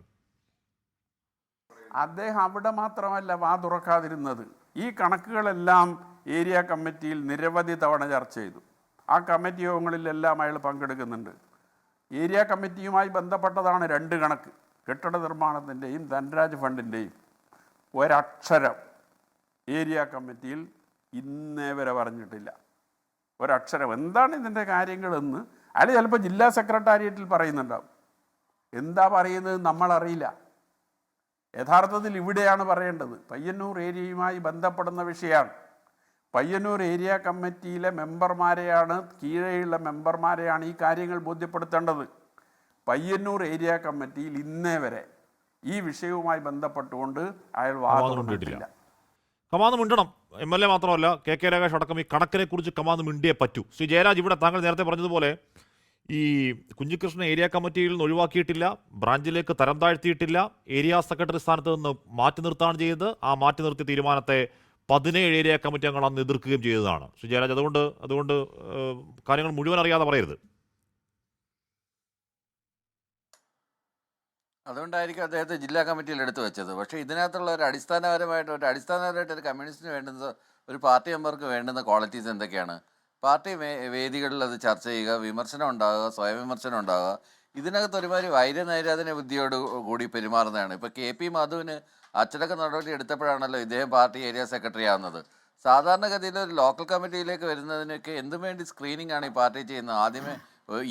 അദ്ദേഹം അവിടെ മാത്രമല്ല വാതുറക്കാതിരുന്നത്. ഈ കണക്കുകളെല്ലാം ഏരിയ കമ്മിറ്റിയിൽ നിരവധി തവണ ചർച്ച ചെയ്തു. ആ കമ്മിറ്റി യോഗങ്ങളിലെല്ലാം അയാൾ പങ്കെടുക്കുന്നുണ്ട്. ഏരിയ കമ്മിറ്റിയുമായി ബന്ധപ്പെട്ടതാണ് 2 കണക്ക്, കെട്ടിട നിർമ്മാണത്തിൻ്റെയും ധനരാജ് ഫണ്ടിൻ്റെയും. ഒരക്ഷരം ഏരിയ കമ്മിറ്റിയിൽ ഇന്നേ വരെ പറഞ്ഞിട്ടില്ല, ഒരക്ഷരം. എന്താണ് ഇതിൻ്റെ കാര്യങ്ങളെന്ന് അയാൾ ചിലപ്പോൾ ജില്ലാ സെക്രട്ടേറിയറ്റിൽ പറയുന്നുണ്ടാവും. എന്താ പറയുന്നത് നമ്മളറിയില്ല. യഥാർത്ഥത്തിൽ ഇവിടെയാണ് പറയേണ്ടത്. പയ്യന്നൂർ ഏരിയയുമായി ബന്ധപ്പെടുന്ന വിഷയമാണ്. പയ്യന്നൂർ ഏരിയ കമ്മിറ്റിയിലെ മെമ്പർമാരെയാണ്, കീഴെയുള്ള മെമ്പർമാരെയാണ് ഈ കാര്യങ്ങൾ ബോധ്യപ്പെടുത്തേണ്ടത്. പയ്യന്നൂർ ഏരിയ കമ്മിറ്റിയിൽ ഇന്നേ വരെ ഈ വിഷയവുമായി ബന്ധപ്പെട്ടുകൊണ്ട് അയാൾ വാദമിട്ടില്ല. കമാന്ന് മിണ്ടണം. MLA മാത്രമല്ല, കെ രാഗേഷ് അടക്കം ഈ കണക്കിനെ കുറിച്ച് കമാന്ന് മിണ്ടിയേ പറ്റൂ. ശ്രീ ജയരാജ്, ഇവിടെ താങ്കൾ നേരത്തെ പറഞ്ഞതുപോലെ ഈ കുഞ്ഞികൃഷ്ണൻ ഏരിയ കമ്മിറ്റിയിൽ നിന്ന് ഒഴിവാക്കിയിട്ടില്ല, ബ്രാഞ്ചിലേക്ക് തരം താഴ്ത്തിയിട്ടില്ല, ഏരിയ സെക്രട്ടറി സ്ഥാനത്ത് നിന്ന് മാറ്റി നിർത്താണ് ചെയ്തത്. ആ മാറ്റി നിർത്തിയ തീരുമാനത്തെ 17 ഏരിയ കമ്മിറ്റി അംഗങ്ങൾ അന്ന് എതിർക്കുകയും ചെയ്തതാണ്. ശ്രീ ജയരാജ്, അതുകൊണ്ട് കാര്യങ്ങൾ മുഴുവൻ അറിയാതെ പറയരുത്. അതുകൊണ്ടായിരിക്കും അദ്ദേഹത്തെ ജില്ലാ കമ്മിറ്റിയിൽ എടുത്തു വെച്ചത്. പക്ഷേ ഇതിനകത്തുള്ള ഒരു അടിസ്ഥാനപരമായിട്ട് ഒരു കമ്മ്യൂണിസ്റ്റിന് വേണ്ടുന്ന ഒരു പാർട്ടി മെമ്പർക്ക് വേണ്ടുന്ന ക്വാളിറ്റീസ് എന്തൊക്കെയാണ്? പാർട്ടി വേദികളിൽ അത് ചർച്ച ചെയ്യുക, വിമർശനം ഉണ്ടാകുക, സ്വയം വിമർശനം ഉണ്ടാകുക. ഇതിനകത്ത് ഒരുമാതിരി വൈരനൈരാധന ബുദ്ധിയോട് കൂടി പെരുമാറുന്നതാണ്. ഇപ്പോൾ KP മാധുവിന് അച്ചടക്ക നടപടി എടുത്തപ്പോഴാണല്ലോ ഇദ്ദേഹം പാർട്ടി ഏരിയ സെക്രട്ടറി ആവുന്നത്. സാധാരണഗതിയിൽ ഒരു ലോക്കൽ കമ്മിറ്റിയിലേക്ക് വരുന്നതിനൊക്കെ എന്തും വേണ്ടി സ്ക്രീനിങ് ആണ് ഈ പാർട്ടി ചെയ്യുന്നത്. ആദ്യമേ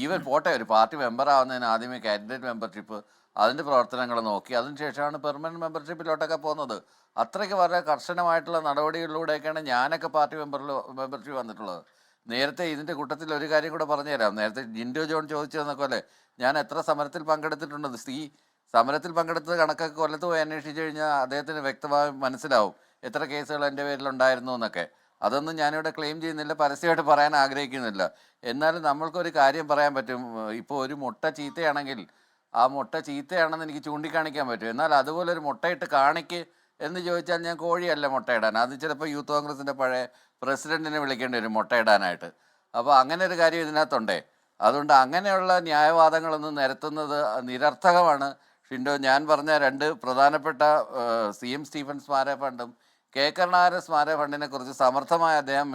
ഈവൻ പോട്ടെ, ഒരു പാർട്ടി മെമ്പർ ആവുന്നതിന് ആദ്യമേ കാൻഡിഡേറ്റ് മെമ്പർഷിപ്പ്, അതിൻ്റെ പ്രവർത്തനങ്ങൾ നോക്കി അതിനുശേഷമാണ് പെർമനൻറ്റ് മെമ്പർഷിപ്പിലോട്ടൊക്കെ പോകുന്നത്. അത്രയ്ക്ക് വളരെ കർശനമായിട്ടുള്ള നടപടികളിലൂടെയൊക്കെയാണ് ഞാനൊക്കെ പാർട്ടി മെമ്പർഷിപ്പ് വന്നിട്ടുള്ളത്. നേരത്തെ ഇതിൻ്റെ കൂട്ടത്തിൽ ഒരു കാര്യം കൂടെ പറഞ്ഞുതരാം. നേരത്തെ ജിൻഡോ ജോൺ ചോദിച്ചതെന്നൊക്കെ ഞാൻ എത്ര സമരത്തിൽ പങ്കെടുത്തിട്ടുണ്ട്. സമരത്തിൽ പങ്കെടുത്തത് കണക്കൊക്കെ കൊല്ലത്ത് പോയി അന്വേഷിച്ച് കഴിഞ്ഞാൽ അദ്ദേഹത്തിന് വ്യക്തമായി മനസ്സിലാവും എത്ര കേസുകൾ എൻ്റെ പേരിലുണ്ടായിരുന്നു എന്നൊക്കെ. അതൊന്നും ഞാനിവിടെ ക്ലെയിം ചെയ്യുന്നില്ല, പരസ്യമായിട്ട് പറയാൻ ആഗ്രഹിക്കുന്നില്ല. എന്നാലും നമ്മൾക്കൊരു കാര്യം പറയാൻ പറ്റും. ഇപ്പോൾ ഒരു മുട്ട ചീത്തയാണെങ്കിൽ ആ മുട്ട ചീത്തയാണെന്ന് എനിക്ക് ചൂണ്ടിക്കാണിക്കാൻ പറ്റും. എന്നാൽ അതുപോലെ ഒരു മുട്ടയിട്ട് കാണിക്ക് എന്ന് ചോദിച്ചാൽ ഞാൻ കോഴിയല്ല മുട്ടയിടാൻ. അത് ചിലപ്പോൾ യൂത്ത് കോൺഗ്രസിൻ്റെ പഴയ പ്രസിഡന്റിനെ വിളിക്കേണ്ടി വരും മുട്ടയിടാനായിട്ട്. അപ്പോൾ അങ്ങനെ ഒരു കാര്യം ഇതിനകത്തുണ്ടേ. അതുകൊണ്ട് അങ്ങനെയുള്ള ന്യായവാദങ്ങളൊന്നും നിരത്തുന്നത് നിരർത്ഥകമാണ്. ഷിൻഡോ, ഞാൻ പറഞ്ഞ 2 പ്രധാനപ്പെട്ട CM സ്റ്റീഫൻ സ്മാരക ഫണ്ടും കരുണാകരൻ സ്മാരക ഫണ്ടിനെ കുറിച്ച് സമർത്ഥമായ അദ്ദേഹം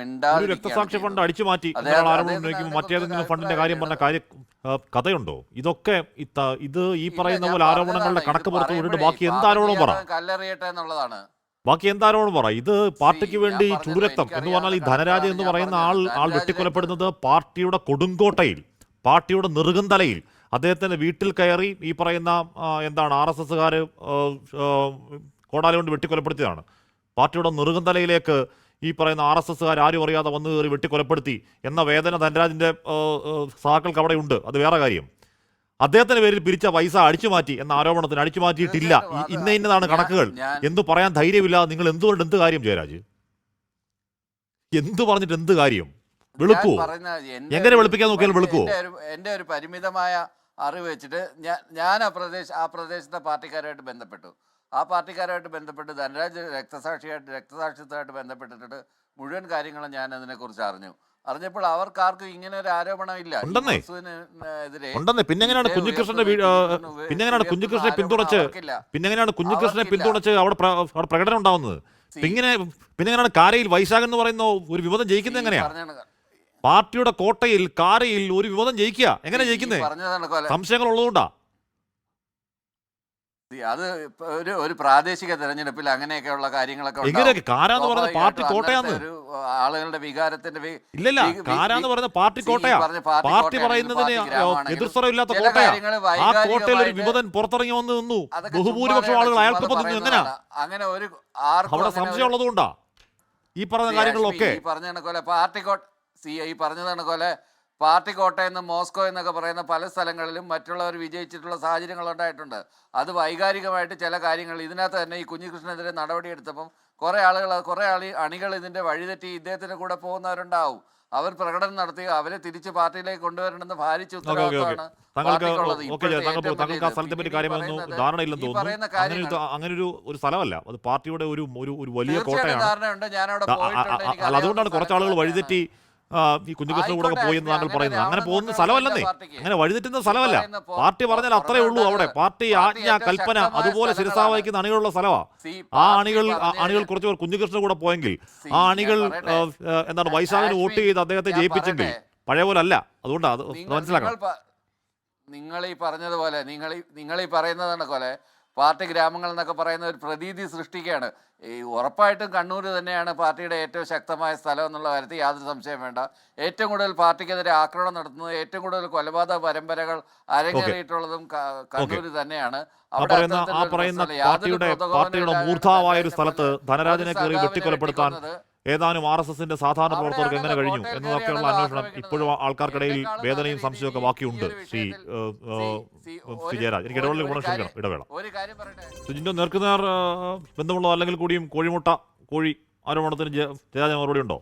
രക്തസാക്ഷി ഫണ്ട് അടിച്ചു മാറ്റി മറ്റേതെങ്കിലും ഫണ്ടിന്റെ കാര്യം പറഞ്ഞ കഥയുണ്ടോ? ഇതൊക്കെ ഇത് ഈ പറയുന്ന പോലെ ആരോപണങ്ങളുടെ കണക്ക് പുറത്ത് വിട്ടിട്ട് ബാക്കി എന്താരോപണം പറ, കല്ലെറിയട്ടെ എന്നുള്ളതാണ്. ബാക്കി എന്താരോപണം പറ. ഇത് പാർട്ടിക്ക് വേണ്ടി ചുടുരക്തം എന്ന് പറഞ്ഞാൽ ഈ ധനരാജ് എന്ന് പറയുന്ന ആൾ വെട്ടിക്കൊലപ്പെടുന്നത് പാർട്ടിയുടെ കൊടുങ്കോട്ടയിൽ, പാർട്ടിയുടെ നെറുകന്തലയിൽ അദ്ദേഹത്തിന്റെ വീട്ടിൽ കയറി ഈ പറയുന്ന RSSകാർ കോടാലി കൊണ്ട് വെട്ടിക്കൊലപ്പെടുത്തിയതാണ്. പാർട്ടിയുടെ നെറുകന്തലയിലേക്ക് ഈ പറയുന്ന RSSകാർ ആരും അറിയാതെ വന്നു കയറി വെട്ടിക്കൊലപ്പെടുത്തി എന്ന വേദന ധനരാജിന്റെ സഹാക്കൾക്ക് അവിടെ ഉണ്ട്. അത് വേറെ കാര്യം. അദ്ദേഹത്തിന്റെ പേരിൽ പിരിച്ച പൈസ അടിച്ചു മാറ്റി എന്ന ആരോപണത്തിന് അടിച്ചു മാറ്റിയിട്ടില്ല, ഇന്നതാണ് കണക്കുകൾ എന്ന് പറയാൻ ധൈര്യമില്ലാതെ നിങ്ങൾ എന്ത് കാര്യം ജയരാജ്? എന്ത് പറഞ്ഞിട്ട് എന്ത് കാര്യം? വെളുക്കുവോ? എങ്ങനെ വെളുപ്പിക്കാൻ നോക്കിയാലും വെളുക്കുവോ? എൻ്റെ ഒരു പരിമിതമായ അറിവ് വെച്ചിട്ട് ഞാൻ ആ പ്രദേശത്തെ പാർട്ടിക്കാരുമായിട്ട് ബന്ധപ്പെട്ടു. ആ പാർട്ടിക്കാരുമായിട്ട് ബന്ധപ്പെട്ട് ധനരാജ് രക്തസാക്ഷിത്വമായിട്ട് ബന്ധപ്പെട്ടിട്ട് മുഴുവൻ കാര്യങ്ങളും ഞാൻ അതിനെക്കുറിച്ച് അറിഞ്ഞപ്പോൾ അവർക്കാർക്കും ഇങ്ങനെ ഒരു ആരോപണം ഇല്ല. പിന്നെങ്ങനെയാണ് കുഞ്ഞികൃഷ്ണനെ പിന്തുണച്ച് അവിടെ പ്രകടനം ഉണ്ടാവുന്നത്? പിന്നെങ്ങനെയാണ് കാരയിൽ വൈശാഖൻ എന്ന് പറയുന്ന ഒരു വിവാദം ജയിക്കുന്നത്? എങ്ങനെയാണ് പാർട്ടിയുടെ കോട്ടയിൽ കാരയിൽ ഒരു വിവാദം ജയിക്കുക? എങ്ങനെ ജയിക്കുന്നത്? സംശയങ്ങൾ ഉള്ളതുകൊണ്ടാ. അത് ഒരു പ്രാദേശിക തെരഞ്ഞെടുപ്പിൽ അങ്ങനെയൊക്കെയുള്ള കാര്യങ്ങളൊക്കെ പാർട്ടി കോട്ടയാന്ന് ആളുകളുടെ വികാരത്തിന്റെ ഇല്ലല്ല കാരാന്ന് പറയുന്ന പാർട്ടി കോട്ടയാ. പാർട്ടി പറയുന്നതിന് എതിർസ്വരമില്ലാത്ത കോട്ടയാ. ആ കോട്ടയിൽ ഒരു വിമതൻ പുറത്തിറങ്ങി വന്ന് നിന്നു. ബഹുഭൂരിപക്ഷം ആളുകൾ അയാൾക്കൊപ്പം നിന്നു. എങ്ങനെയാ? അങ്ങനെ ഒരു അവിടെ സംശയം ഉള്ളതുകൊണ്ടാ ഈ പറഞ്ഞ കാര്യങ്ങളിലൊക്കെ. പറഞ്ഞതാണ് പോലെ പാർട്ടി കോട്ടയെന്ന് മോസ്കോ എന്നൊക്കെ പറയുന്ന പല സ്ഥലങ്ങളിലും മറ്റുള്ളവർ വിജയിച്ചിട്ടുള്ള സാഹചര്യങ്ങൾ ഉണ്ടായിട്ടുണ്ട്. അത് വൈകാരികമായിട്ട് ചില കാര്യങ്ങൾ ഇതിനകത്ത് തന്നെ ഈ കുഞ്ഞികൃഷ്ണനെതിരെ നടപടിയെടുത്തപ്പം കുറേ അണികൾ ഇതിൻ്റെ വഴിതെറ്റി ഇദ്ദേഹത്തിൻ്റെ കൂടെ പോകുന്നവരുണ്ടാവും. അവർ പ്രകടനം നടത്തി അവരെ തിരിച്ച് പാർട്ടിയിലേക്ക് കൊണ്ടുവരണമെന്ന് ഭാരിച്ച ഉത്തരവാദിത്തമാണ് പാർട്ടിക്കുള്ളത്. അങ്ങനെ ഒരു സ്ഥലമല്ല അത്, പാർട്ടിയുടെ ഒരു വലിയ കോട്ടയാണ്. ധാരണയുണ്ട്, ഞാനവിടെ പോയിട്ടുണ്ട്. അതുകൊണ്ടാണ് കുറച്ചാളുകൾ വഴിതെറ്റി ഈ കുഞ്ഞികൃഷ്ണൻ കൂടെ പോയി എന്ന് താങ്കൾ പറയുന്നത്. അങ്ങനെ പോകുന്ന സ്ഥലമല്ലെന്നേ, അങ്ങനെ വഴിതെറ്റുന്ന സ്ഥലമല്ല. പാർട്ടി പറഞ്ഞാൽ അത്രേ ഉള്ളൂ. അവിടെ പാർട്ടി ആജ്ഞ കൽപ്പന അതുപോലെ ശിരസാ വഹിക്കുന്ന അണികളുള്ള സ്ഥലമാണ്. ആ അണികൾ കുറച്ച് പേർ കുഞ്ഞികൃഷ്ണൻ കൂടെ പോയെങ്കിൽ, ആ അണികൾ വൈശാഖിന് വോട്ട് ചെയ്ത് അദ്ദേഹത്തെ ജയിപ്പിച്ചെങ്കിൽ പഴയ പോലെ അല്ല. അതുകൊണ്ടാണ് അത് മനസ്സിലാക്കണം. നിങ്ങൾ ഈ പറഞ്ഞതുപോലെ നിങ്ങൾ ഈ പറയുന്നതാണ് പോലെ പാർട്ടി ഗ്രാമങ്ങൾ എന്നൊക്കെ പറയുന്ന ഒരു പ്രതീതി സൃഷ്ടിക്കുകയാണ്. ഈ ഉറപ്പായിട്ടും കണ്ണൂർ തന്നെയാണ് പാർട്ടിയുടെ ഏറ്റവും ശക്തമായ സ്ഥലം എന്നുള്ള കാര്യത്തിൽ യാതൊരു സംശയം വേണ്ട. ഏറ്റവും കൂടുതൽ പാർട്ടിക്കെതിരെ ആക്രമണം നടത്തുന്നത്, ഏറ്റവും കൂടുതൽ കൊലപാതക പരമ്പരകൾ അരങ്ങേറിയിട്ടുള്ളതും കണ്ണൂർ തന്നെയാണ്. പാർട്ടിയുടെ മൂർധാവായ ഒരു സ്ഥലത്ത് ധനരാജനെ കയറി വെട്ടിക്കൊലപ്പെടുത്താൻ ഏതാനും RSSന്റെ സാധാരണ പ്രവർത്തകർക്ക് എങ്ങനെ കഴിഞ്ഞു എന്നതൊക്കെയുള്ള അന്വേഷണം ഇപ്പോഴും ആൾക്കാർക്കിടയിൽ വേദനയും സംശയമൊക്കെ ബാക്കിയുണ്ട്. ശ്രീ ജയരാജ്, എനിക്ക് ഇടവേള. സുജിന്റെ നേർക്കുനേർ ബന്ധമുള്ള അല്ലെങ്കിൽ കൂടിയും കോഴി ആരോപണത്തിന് ജയരാജ് മറുപടി ഉണ്ടോ?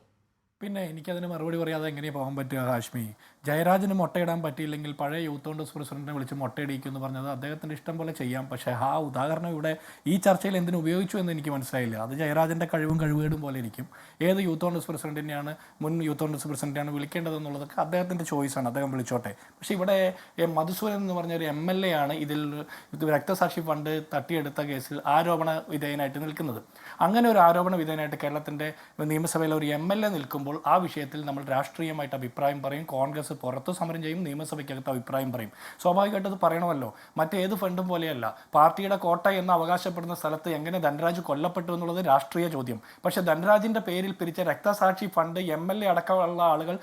പിന്നെ എനിക്കതിന് മറുപടി പറയാതെ എങ്ങനെയാണ് പോകാൻ പറ്റുക ഹാഷ്മി? ജയരാജന് മുട്ടയിടാൻ പറ്റിയില്ലെങ്കിൽ പഴയ യൂത്ത് കോൺഗ്രസ് പ്രസിഡന്റിനെ വിളിച്ച് മുട്ടയിടിക്കും എന്ന് പറഞ്ഞത് അദ്ദേഹത്തിൻ്റെ ഇഷ്ടം പോലെ ചെയ്യാം. പക്ഷേ ആ ഉദാഹരണം ഇവിടെ ഈ ചർച്ചയിൽ എന്തിനു ഉപയോഗിച്ചു എന്ന് എനിക്ക് മനസ്സിലായില്ല. അത് ജയരാജൻ്റെ കഴിവും കഴിവുകേടും പോലെ ഇരിക്കും. ഏത് യൂത്ത് കോൺഗ്രസ് പ്രസിഡന്റിനെയാണ്, മുൻ യൂത്ത് കോൺഗ്രസ് പ്രസിഡന്റിനെയാണ് വിളിക്കേണ്ടതെന്നുള്ളതൊക്കെ അദ്ദേഹത്തിൻ്റെ ചോയ്സാണ്, അദ്ദേഹം വിളിച്ചോട്ടെ. പക്ഷേ ഇവിടെ മധുസൂദൻ എന്ന് പറഞ്ഞ ഒരു MLA ആണ് ഇതിൽ രക്തസാക്ഷി ഫണ്ട് തട്ടിയെടുത്ത കേസിൽ ആരോപണ വിധേയനായിട്ട് നിൽക്കുന്നത്. അങ്ങനെ ഒരു ആരോപണ വിധേയനായിട്ട് കേരളത്തിൻ്റെ നിയമസഭയിൽ ഒരു MLA നിൽക്കുമ്പോൾ ആ വിഷയത്തിൽ നമ്മൾ രാഷ്ട്രീയമായിട്ട് അഭിപ്രായം പറയും. കോൺഗ്രസ് പുറത്ത് സമരം ചെയ്യും, നിയമസഭയ്ക്കകത്ത് അഭിപ്രായം പറയും. സ്വാഭാവികമായിട്ട് അത് പറയണമല്ലോ. മറ്റേത് ഫണ്ടും പോലെയല്ല. പാർട്ടിയുടെ കോട്ട എന്ന് അവകാശപ്പെടുന്ന സ്ഥലത്ത് എങ്ങനെ ധനരാജ് കൊല്ലപ്പെട്ടു എന്നുള്ളത് രാഷ്ട്രീയ ചോദ്യം. പക്ഷേ ധനരാജിൻ്റെ പേരിൽ പിരിച്ച രക്തസാക്ഷി ഫണ്ട് MLA അടക്കമുള്ള ആളുകൾ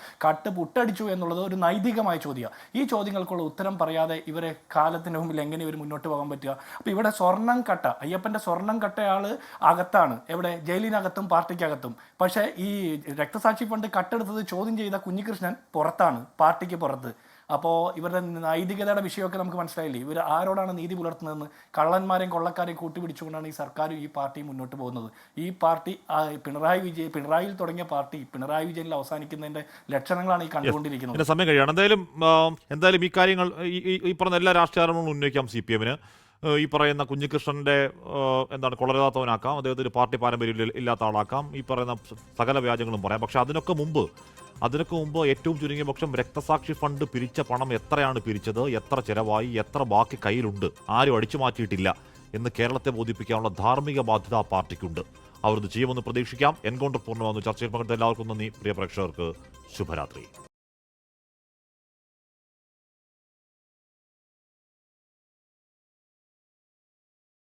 പുട്ടടിച്ചു എന്നുള്ളത് ഒരു നൈതികമായ ചോദ്യമാണ്. ഈ ചോദ്യങ്ങൾക്കുള്ള ഉത്തരം പറയാതെ ഇവരെ കാലത്തിന് മുമ്പിൽ എങ്ങനെ ഇവർ മുന്നോട്ട് പോകാൻ പറ്റുക? അപ്പോൾ ഇവിടെ സ്വർണ്ണം കട്ട, അയ്യപ്പൻ്റെ സ്വർണ്ണം കട്ടയാൾ അകത്താണ്, എവിടെ? ജയിലിനകത്തും പാർട്ടിക്കകത്തും. പക്ഷേ ഈ രക്തസാക്ഷി ഫണ്ട് കട്ടെടുത്തത് ചോദ്യം ചെയ്ത കുഞ്ഞികൃഷ്ണൻ പുറത്താണ്, പാർട്ടിക്ക് പുറത്ത്. അപ്പോൾ ഇവരുടെ നൈതികതയുടെ വിഷയമൊക്കെ നമുക്ക് മനസ്സിലായില്ലേ? ഇവർ ആരോടാണ് നീതി പുലർത്തുന്നതെന്ന്? കള്ളന്മാരെയും കൊള്ളക്കാരെയും കൂട്ടിപ്പിടിച്ചുകൊണ്ടാണ് ഈ സർക്കാരും ഈ പാർട്ടിയും മുന്നോട്ട് പോകുന്നത്. ഈ പാർട്ടി പിണറായിയിൽ തുടങ്ങിയ പാർട്ടി പിണറായി വിജയനിൽ അവസാനിക്കുന്നതിൻ്റെ ലക്ഷണങ്ങളാണ് ഈ കണ്ടുകൊണ്ടിരിക്കുന്നത്. സമയം കഴിയാണ്. എന്തായാലും ഈ കാര്യങ്ങൾ ഈ പറഞ്ഞ എല്ലാ രാഷ്ട്രീയ ആരോപണങ്ങളും ഉന്നയിക്കാം CPM-ന്. ഈ പറയുന്ന കുഞ്ഞികൃഷ്ണൻ്റെ കൊളരാത്തവനാക്കാം, അദ്ദേഹത്തിന് പാർട്ടി പാരമ്പര്യം ഇല്ലാത്ത ആളാക്കാം, ഈ പറയുന്ന സകല വ്യാജങ്ങളും പറയാം. പക്ഷെ അതിനൊക്കെ മുമ്പ് ഏറ്റവും ചുരുങ്ങിയ പക്ഷം രക്തസാക്ഷി ഫണ്ട് പിരിച്ച പണം എത്രയാണ് പിരിച്ചത്, എത്ര ചെലവായി, എത്ര ബാക്കി കയ്യിലുണ്ട്, ആരും അടിച്ചു മാറ്റിയിട്ടില്ല എന്ന് കേരളത്തെ ബോധിപ്പിക്കാനുള്ള ധാർമ്മിക ബാധ്യത ആ പാർട്ടിക്കുണ്ട്. അവർ ഇത് ചെയ്യുമെന്ന് പ്രതീക്ഷിക്കാം. എൻകൗണ്ടർ പൂർണ്ണമാകുന്നു. ചർച്ചയിൽ പങ്കെടുത്ത എല്ലാവർക്കും നന്ദി. പ്രിയ പ്രേക്ഷകർക്ക് ശുഭരാത്രി.